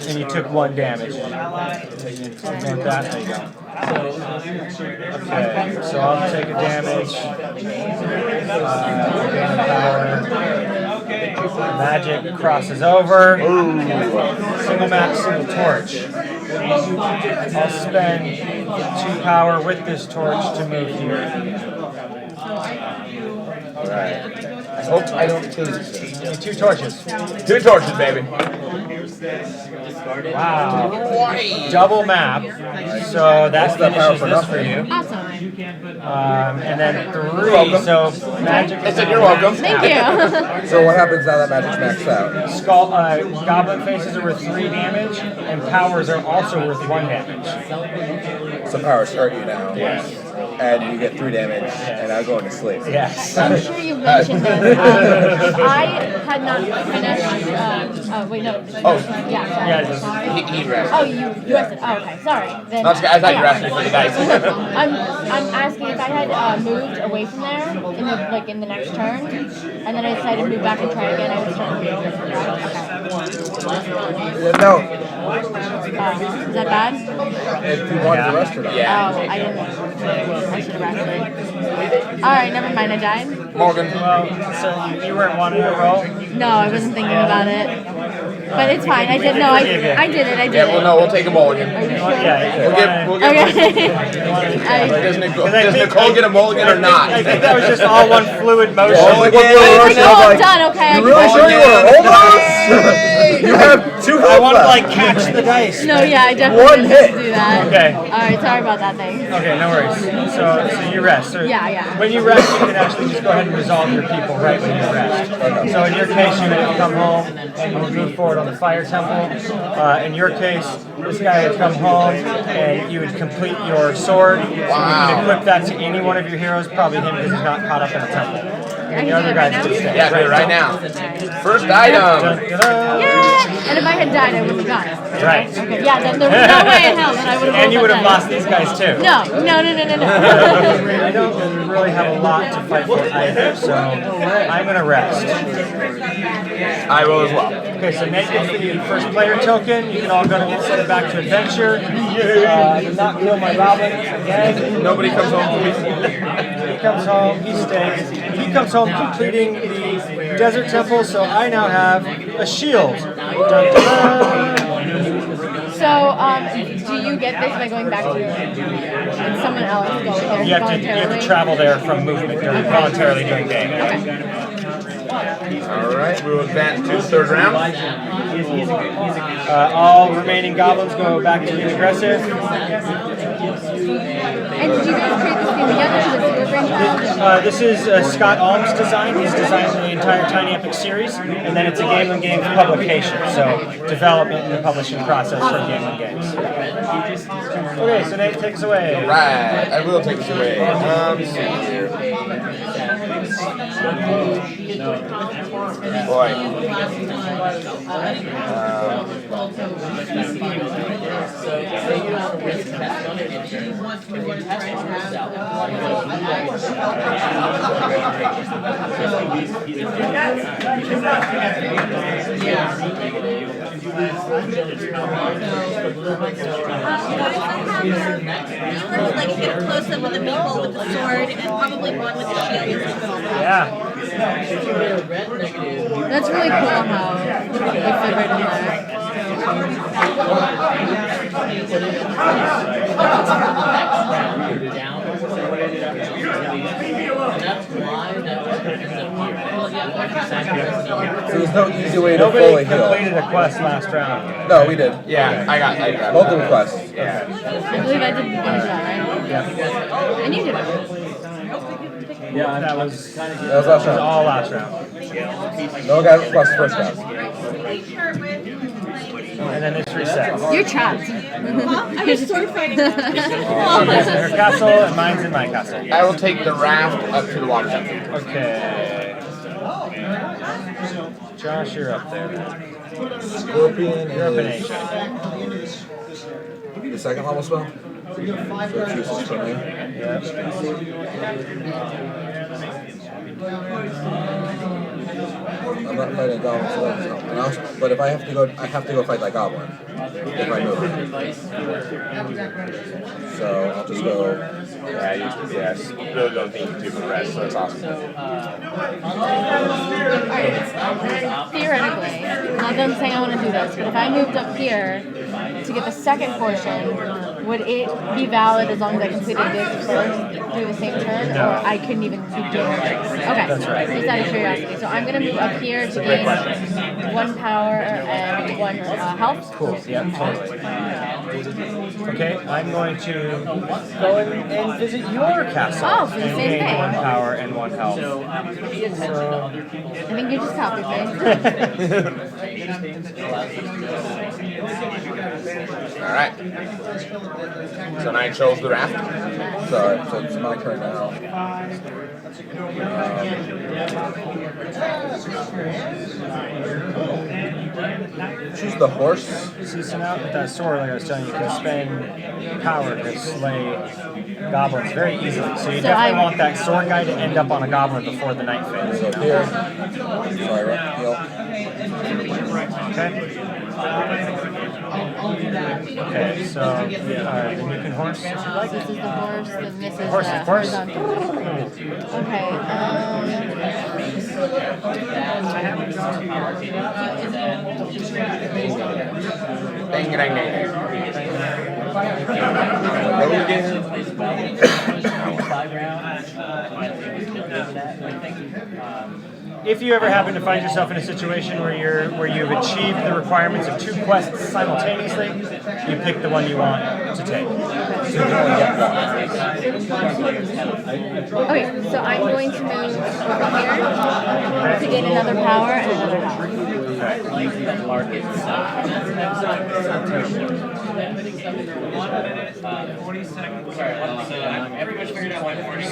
And you took 1 damage. Note that, there you go. Okay, so I'll take a damage. Magic crosses over. Single map, single torch. I'll spend 2 power with this torch to move here. Alright. I hope I don't taste this. Need 2 torches. 2 torches, baby. Wow. Double map. So that finishes this for you. Awesome. And then 3, so magic. I said you're welcome. Thank you. So what happens now that magic's maxed out? Goblin faces are worth 3 damage, and powers are also worth 1 damage. Some powers hurt you now. Yes. And you get 3 damage, and I'm going to sleep. Yes. I'm sure you mentioned this. I had not finished. Oh wait, no. Oh. Yeah. Sorry. Yeah, just- He rested. Oh, you rested. Oh, okay. Sorry. Then. No, it's okay. I thought you were asking for the dice. I'm asking if I had moved away from there in the next turn, and then I decided to move back and try again. I was trying to move. Okay. No, Is that bad? if you wanted to rest or not. Yeah. Oh, I didn't. I should have rested. All right, never mind. I died. Morgan. Well, so you weren't wanting to roll? No, I wasn't thinking about it. But it's fine. I did. No, I did it. I did Yeah, well, it. no, we'll take a mulligan. Are you sure? Yeah. We'll give Okay. Does Nicole get a mulligan or not? I think that was just all one fluid motion. Oh, like one I little was rush, like, I was oh, I'm like, done. Okay. I you really can sure you were almost? You have 2 health I want to left. like catch the dice. No, yeah, I definitely One didn't hit. do that. Okay. All right, sorry about that thing. Okay, no worries. So you rest. So Yeah. When you rest, you can actually just go ahead and resolve your people right when you rest. So in your case, you would come home and we'll move forward on the fire temple. In your case, this guy would come home and you would complete your sword. So you can equip that to any one of your heroes, probably him because he's not caught up in the temple. And the other guys could stay. Yeah, do it right now. First item. Ta-da. Yeah. And if I had died, I would have gone. Right. Okay. Yeah. Then there was no way in hell that I would have. And you would have died. lost these guys too. No. I don't really have a lot to fight for either, so I'm going to rest. I will as well. Okay, so Nate gets the first player token. You can all go to get sent back to adventure. I did not kill my Robin again. Nobody comes home for me. He comes home, he stays. He comes home completing the desert temple, so I now have a shield So, do you get this by going back to your and someone else going there You have voluntarily? to travel there from movement. You're voluntarily doing game. All right, we'll advance to the third round. All remaining goblins go back to being aggressive. And did you guys create this game together? Is it your brainchild? This is Scott Alm's design. He's designed the entire Tiny Epic series, and then it's a Game and Games publication. So development and the publishing process for Game and Games. Okay, so Nate, take us away. All right, I will take this away. Let's see here. Boy. Like get a close up with the meeple with the sword and probably one with the shield. Yeah. That's really cool how they fit right in there. So there's no easy way to Nobody fully heal. completed a quest last round. No, we did. Yeah, I got Multiple quests. I believe I did one of that, right? Yeah. And you did it. Yeah, that was last round. all last round. No guy quest first round. And then this resets. You're trapped. I was sword fighting. Okay, so her castle and mine's in my castle. I will take the raft up to the water temple. Okay. Josh, you're up there. Scorpion You're up in Asia. The second level spell? So it chooses from me. I'm not fighting a goblin, so that's something else. But if I have to go, I have to go fight that goblin. If I move. So I'll just go. Yeah, I used to be. I really don't think you do the rest, so that's awesome. Alright, theoretically, not that I'm saying I want to do this, but if I moved up here to get the second portion, would it be valid as long as I completed this first, do the same turn, or I couldn't even begin? Okay, That's right. just out of curiosity. So I'm going to move up here to gain 1 power and 1 health. Cool. Yeah, totally. Okay, I'm going to go and visit your castle. Oh, so the and same gain thing. 1 power and 1 health. I think you just copied me. Alright. So now I chose the raft. So it's my turn now. Choose the horse. See, so now with that sword, like I was telling you, you can spend power to slay goblins very easily. So you definitely want that sword guy to end up on a goblin before the night fades. So here. Sorry, heal. Okay. Okay, so then you can horse if you like. This is the horse, then this is Horse, the of course. horizontal. Okay, Dang it, dang it. If you ever happen to find yourself in a situation where you've achieved the requirements of 2 quests simultaneously, you pick the one you want to take. okay, so I'm going to move over here to gain another power and another health.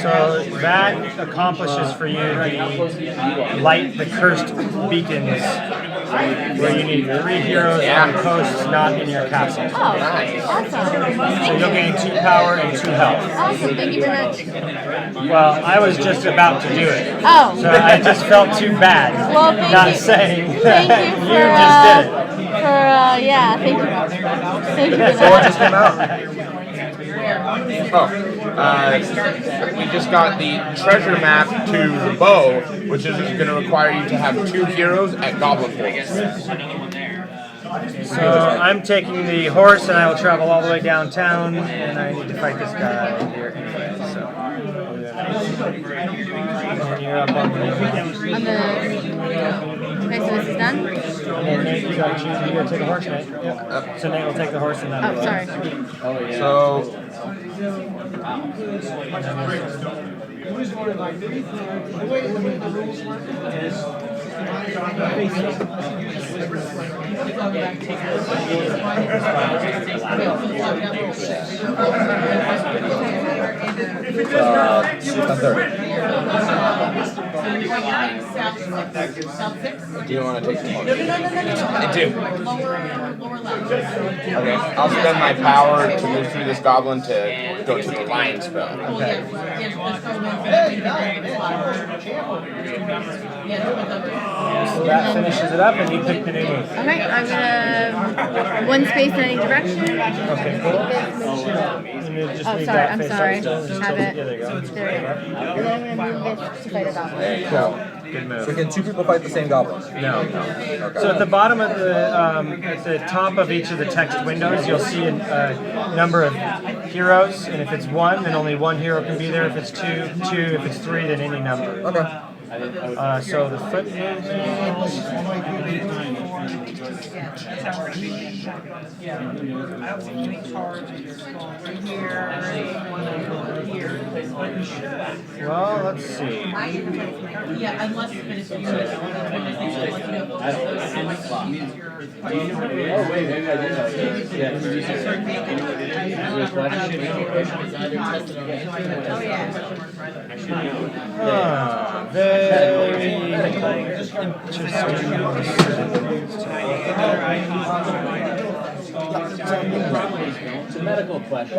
So that accomplishes for you the light the cursed beacons, where you need 3 heroes on posts not in your castle. Oh, awesome. So you'll gain 2 power and 2 health. Awesome, thank you very much. Well, I was just about to do it. Oh. So I just felt too bad. Well, thank not you. saying Thank that you you for, just did it. yeah, thank you. Thank you for So what just that. came out? We just got the treasure map to the bow, which is going to require you to have 2 heroes at goblin force. So I'm taking the horse, and I will travel all the way downtown, and I need to fight this guy here anyway. So. And you're up on the. Okay, so this is done? And then Nate, you gotta choose. You gotta take a horse, Nate. Yep. So Nate will take the horse, and then. Oh, sorry. So do you want to take the horse? I do. Okay, I'll spend my power to move through this goblin to go to the lion spell. Okay. So that finishes it up, and you pick the new move. Alright, I'm gonna one space in any direction. Okay, cool. Oh, sorry, I'm sorry. Have it. Yeah, there you go. There we go. And then I'm gonna move this to fight a goblin. There you go. Good move. So can two people fight the same goblin? No. Okay. So at the bottom of at the top of each of the text windows, you'll see a number of heroes, and if it's one, then only one hero can be there. If it's two, two. If it's three, then any number. Okay. So the foot well, let's see. Yeah, unless it's Very interesting. It's a medical question.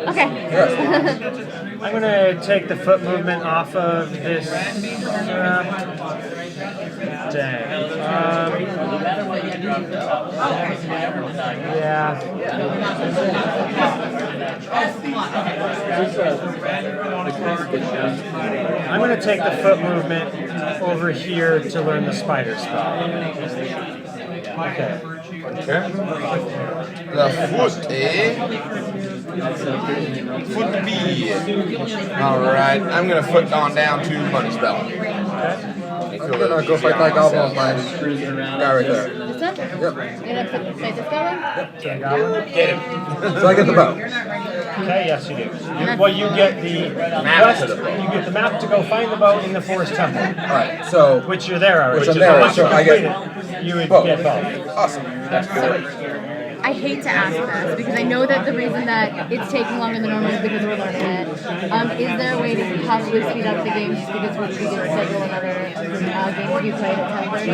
Okay. I'm going to take the foot movement off of this. Dang. Yeah. I'm going to take the foot movement over here to learn the spider spell. Okay. The foot, eh? Foot B. Alright, I'm gonna foot on down to Bunny Spell. I'm gonna go fight that goblin with my guy right there. This one? Yep. You're gonna fight this goblin? Get him. So I get the bow. Okay, yes you do. You get the quest, you get the map to go find the bow in the forest temple, Alright, so which you're there already. Which I'm there, Once so you I get complete it, you would both. get both. Awesome. That's great. I hate to ask this because I know that the reason that it's taking longer than normal is because we're learning it. Is there a way to possibly speed up the game just because we can schedule another game to be played at 10:30?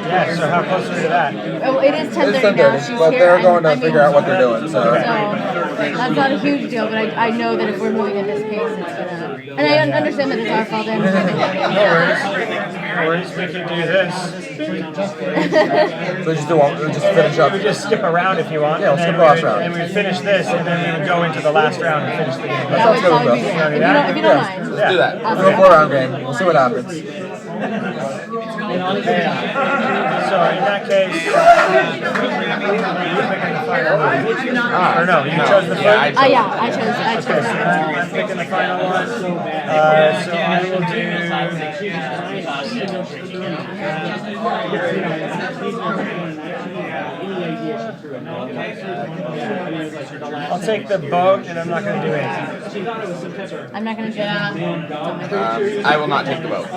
Yeah, so how close are you to that? Oh, it is 10:30 now. 10:30, She's but here. they're going to I mean, figure out what they're doing, so. that's not a huge deal, but I know that if we're moving at this pace, it's gonna. And I understand that it's our fault. I understand that No worries, we can do this. So just finish up. We just skip around if you want. Yeah, we'll and skip then the last we- round. And we finish this, and then we would go into the last round and finish the game. That would sounds good probably with be us. good. If you don't mind. Let's do that. We'll go for a round game. We'll see what happens. So in that case, you picking the final one. Or no, you chose the foot? Yeah, I chose. Yeah, I chose Okay, so that. I'm picking the final one. So I will I'll take the boat, and I'm not going to do anything. I'm not gonna do that. I will not take the boat.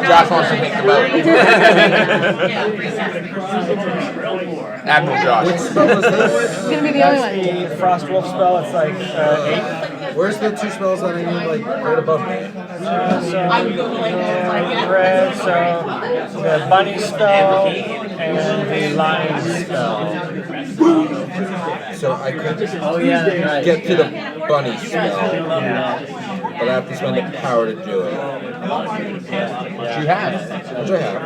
Josh wants to take the boat. Admiral Josh. Which spell is this? It's gonna be the only one. The Frost Wolf spell, it's like 8. Where's the two spells that I need, like, right above me? Red, so the bunny spell and the lion spell. So I could get to the bunny spell, but I have to spend the power to do it. Which you have. Which I have.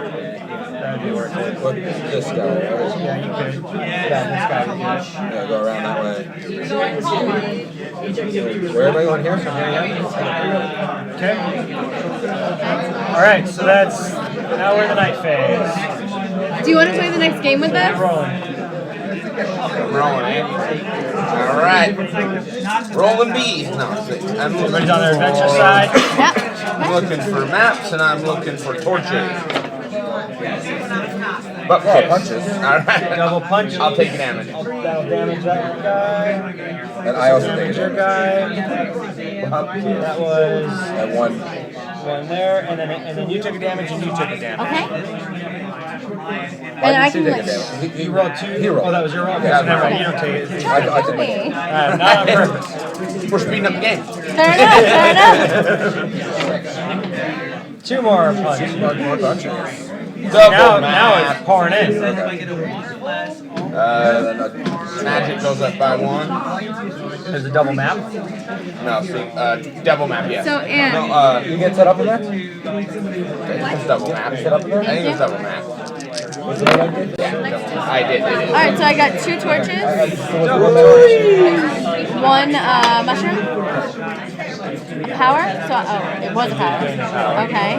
might be worth it. Look, this guy. Right? Yeah, you could. Yeah, this guy would be Yeah, go around that way. Where everybody going here? From here, yeah? okay. Alright, so that's now we're in the night phase. Do you want to play the next game with us? Rolling. I'm rolling, eh? Alright. Rolling bees. No, I'm Everybody's on their adventure side. Yep. I'm looking for maps and I'm looking for torches. But Oh, punches. Alright. Double punch. I'll take damage. That'll damage that guy. And I also Damage take your it. guy. That was That one. one there, and then you took a damage and you took a damage. Okay. Why And I did can you like. take a damage? You rolled two. He rolled. Oh, that was your roll. Okay, Yeah, so never mind. right. You don't take it. Try to I kill took me. it. Not on purpose. We're speeding up the game. Fair enough. Fair enough. Two more punches. More punches. Double Now it's pouring in. Magic goes up by 1. There's a double map. No, see, double map, yes. So, and- No, You get set up in there? it's double map. I think it's double map. I did. All right, so I got 2 torches, 1 mushroom, power. So it was a power. Okay,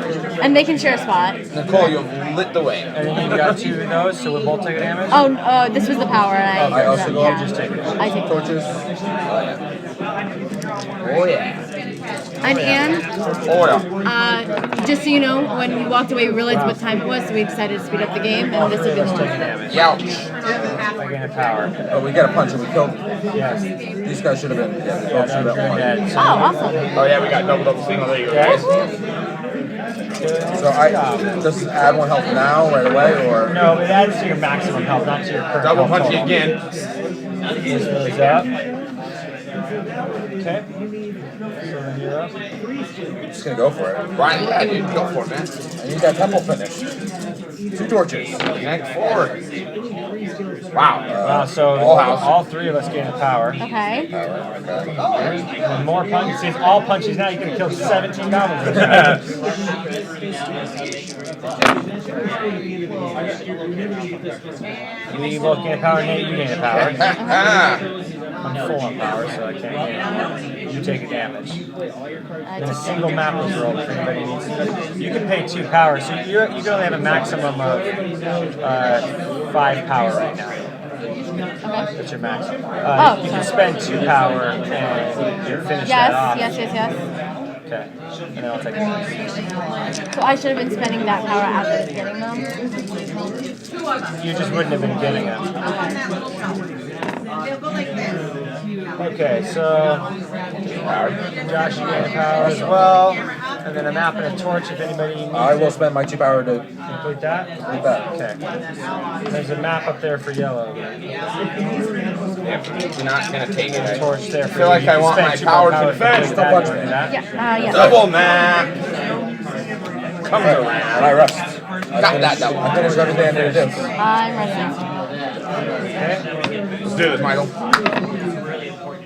and they can share a spot. Nicole, you've lit the way. And then you got 2 of those, so we'll both take a damage. Oh, this was the power. And I also go yeah. just take it. I take it. Torches. Oh, yeah. And Oh, yeah. just so you know, when we walked away, we realized what time it was, so we decided to speed up the game, and this would be the Take a one. damage. Youch. I gain a power. Oh, we got a punch and we killed. Yes. These guys should have been. Yeah, they Yeah, both should have been one. dead. Oh, awesome. Oh, yeah, we got double single. There you go, guys. So I just add 1 health now, right away, or No, it adds to your maximum health, not to your current Double health punch total. again. This goes up. Okay. So then you're up. just gonna go for it. Right, yeah, dude. Go for it, man. I need that temple finished. 2 torches. Next forward. Wow. So All house. all 3 of us gain a power. Okay. And more punches. Since all punches now, you can kill 17 goblins. You both gain a power, Nate, you gain a power. I'm full on power, so I can't gain it. You take a damage. And a single map was rolled if anybody needs it. You can pay 2 power, so you can only have a maximum of 5 power right now. That's your maximum. You can spend 2 power and finish that off. Yes. Okay. And then I'll take a damage. So I should have been spending that power after getting them. You just wouldn't have been getting it. Okay, so Josh, you gain a power as well. And then a map and a torch if anybody needs I will it. spend my 2 power to Complete that? complete that. Okay. There's a map up there for yellow. Yep, you're not gonna take it. Torch there I for feel like you. I You want can my spend 2 power more to to defend. complete that. punch You me. wanna do that? Yes. Double map. Comes And around. I rest. Got that double. I finished everything I needed to do. I'm resting. Okay. Let's do this, Michael.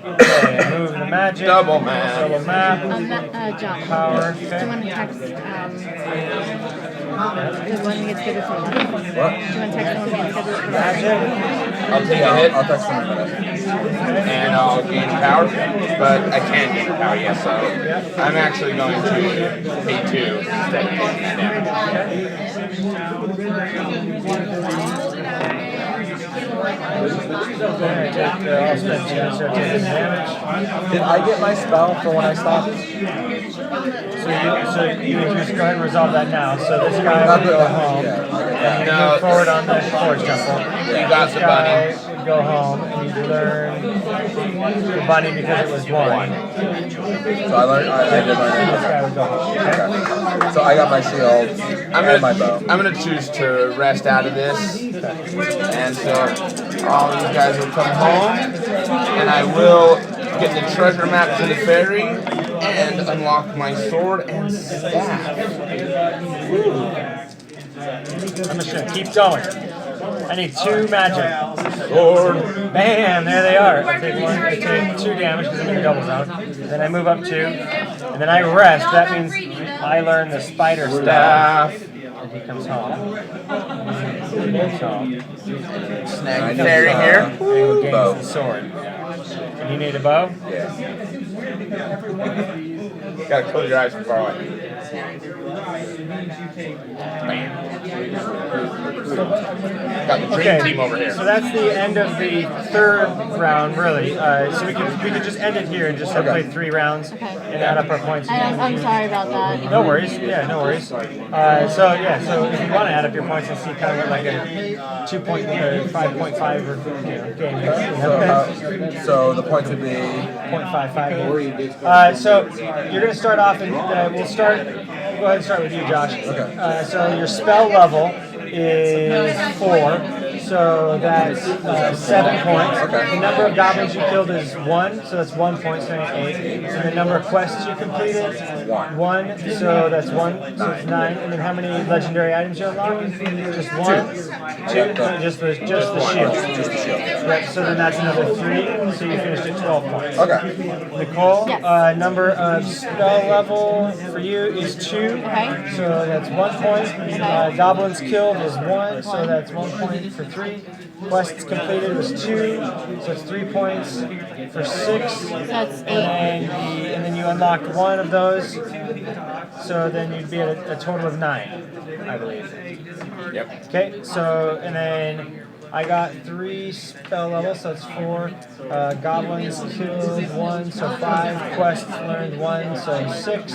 Okay, move the magic. Double map. Double map. John. Power. Do you want to text, the one who gets good for What? Do you want to text the one who gets good for Magic. I'll take a I'll hit text them in a minute. and I'll gain power, but I can gain power, yes. So I'm actually going to pay 2 instead of taking that I'll spend 2 so take damage. Did I get my spell for when I stopped? So you can just go ahead and resolve that now. So this guy will go home. And you move forward on the forge temple. You got the bunny. This guy would go home and you learn the bunny because it was 1. So I learned. I did This learn. guy would go home. Okay. So I got my shield and my bow. I'm gonna choose to rest out of this, and so all these guys will come home, and I will get the treasure map to the ferry and unlock my sword and staff. I'm just gonna keep going. I need 2 magic. Sword. Bam! There they are. I take 2 damage because I'm in the double zone. Then I move up 2, and then I rest. That means I learn the spider staff, Staff. and he comes home. Snag fairy here. And gains Bow. the sword. And you need a bow? Yeah. Gotta close your eyes from far away. Got the dream team over here. So that's the end of the third round, really. So we can just end it here and just play 3 rounds and add up our points. I'm sorry about that. No worries. Yeah, no worries. So if you want to add up your points and see kind of like a 5.5 or game. So the points would be 0.55. So you're going to start off, and we'll start. Go ahead and start with you, Josh. Okay. So your spell level is 4. So that's 7 points. The number of goblins you killed is 1, so that's 1 point, so 8. And the number of quests you completed, 1, so that's 1, so it's 9. And then how many legendary items you unlocked? Just 1, 2, just the shield. Just the shield. Right, so then that's another 3, so you finished at 12 points. Okay. Nicole, Yes. number of spell level for you is 2. Okay. So that's 1 point. Goblins killed is 1, so that's 1 point for 3. Quests completed was 2, so it's 3 points for 6. So that's 8. And then you unlocked 1 of those, so then you'd be at a total of 9, I believe. Yep. Okay, so, and then I got 3 spell levels, so it's 4. Goblins killed 1, so 5. Quests learned 1, so 6.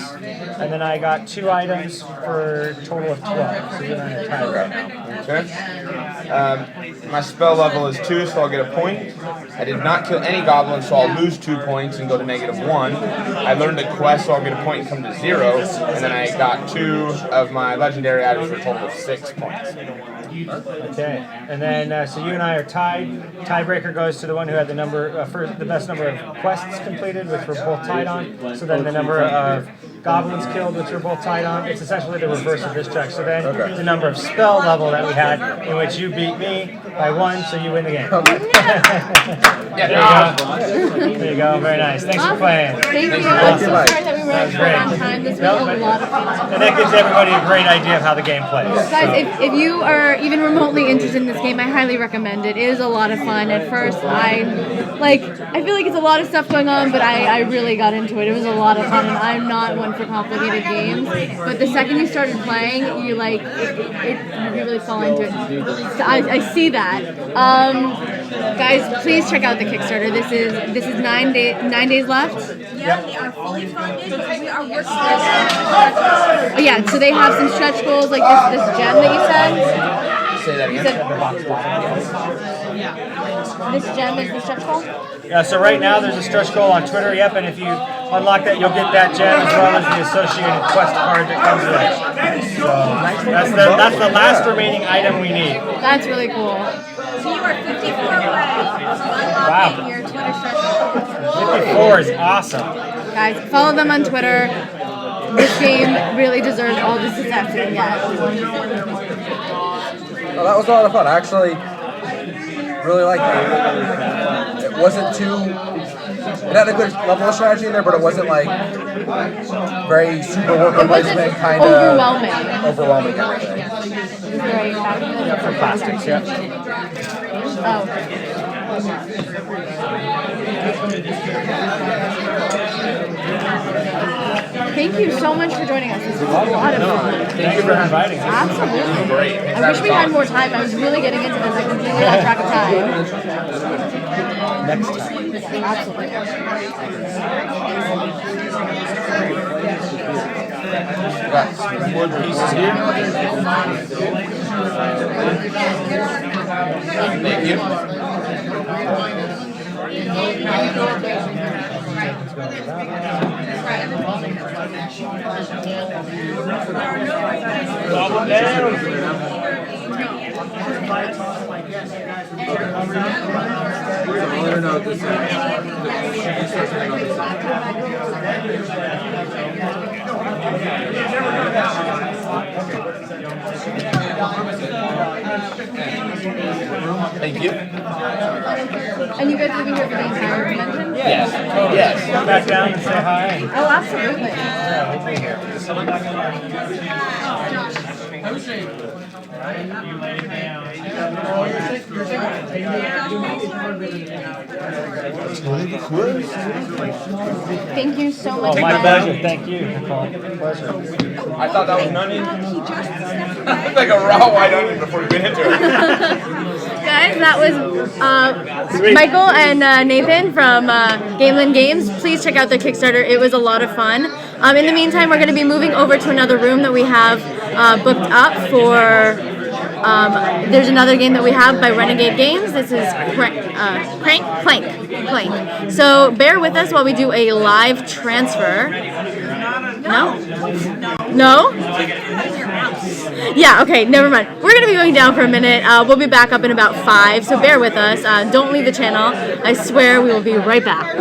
And then I got 2 items for a total of 12. So you're on a tie right now. Okay. My spell level is 2, so I'll get a point. I did not kill any goblins, so I'll lose 2 points and go to -1. I learned a quest, so I'll get a point and come to 0. And then I got 2 of my legendary items for a total of 6 points. Okay, and then so you and I are tied. Tiebreaker goes to the one who had the the best number of quests completed, which we're both tied on. So then the number of goblins killed, which we're both tied on. It's essentially the reverse of this check. So then the number of spell level that we had, in which you beat me by 1, so you win the game. There you go. There you go. Very nice. Thanks for playing. Thank you. I'm so Mike. sorry that we weren't great. on time. This was a lot of fun. And that gives everybody a great idea of how the game plays. Guys, if you are even remotely interested in this game, I highly recommend it. It is a lot of fun. At first, I feel like it's a lot of stuff going on, but I really got into it. It was a lot of fun, and I'm not one for complicated games. But the second you started playing, you really fall into it. So I see that. Guys, please check out the Kickstarter. This is 9 days left. Yeah, they are fully funded, but we are working on Oh yeah, so they have some stretch goals like this gem that you said. Say that You again. said this gem is the stretch goal. Yeah, so right now there's a stretch goal on Twitter, yep, and if you unlock that, you'll get that gem as well as the associated quest card that comes with it. So that's the last remaining item we need. That's really cool. So you are 54 away from unlocking your Twitter stretch goal. 54 is awesome. Guys, follow them on Twitter. This game really deserves all the success it can get. Oh, that was a lot of fun. I actually really liked it. It wasn't too. It had a good level of strategy in there, but it wasn't like very super worker placement kind of overwhelming everything. Very For plastics, yeah. Oh. Thank you so much for joining us. This was a lot of fun. Thank you for inviting us. Absolutely. Great. I wish we had more time. I was really getting into this. I completely lost track of time. Next time. Absolutely. Got some wood pieces here. Thank you. Thank you. And you guys will be here for the entire convention? Yes. Yes. Come back down and say hi. Oh, absolutely. Yeah, we'll be here. Thank you so much. Oh, my again. pleasure. Thank you. Pleasure. I thought that was an onion. He just stepped away. Like a raw white onion before you get into it. Guys, that was Michael and Nathan from Gameland Games. Please check out their Kickstarter. It was a lot of fun. In the meantime, we're going to be moving over to another room that we have booked up for. There's another game that we have by Renegade Games. This is Clank. So bear with us while we do a live transfer. No? No? Yeah, okay, never mind. We're going to be going down for a minute. We'll be back up in about 5, so bear with us. Don't leave the channel. I swear we will be right back.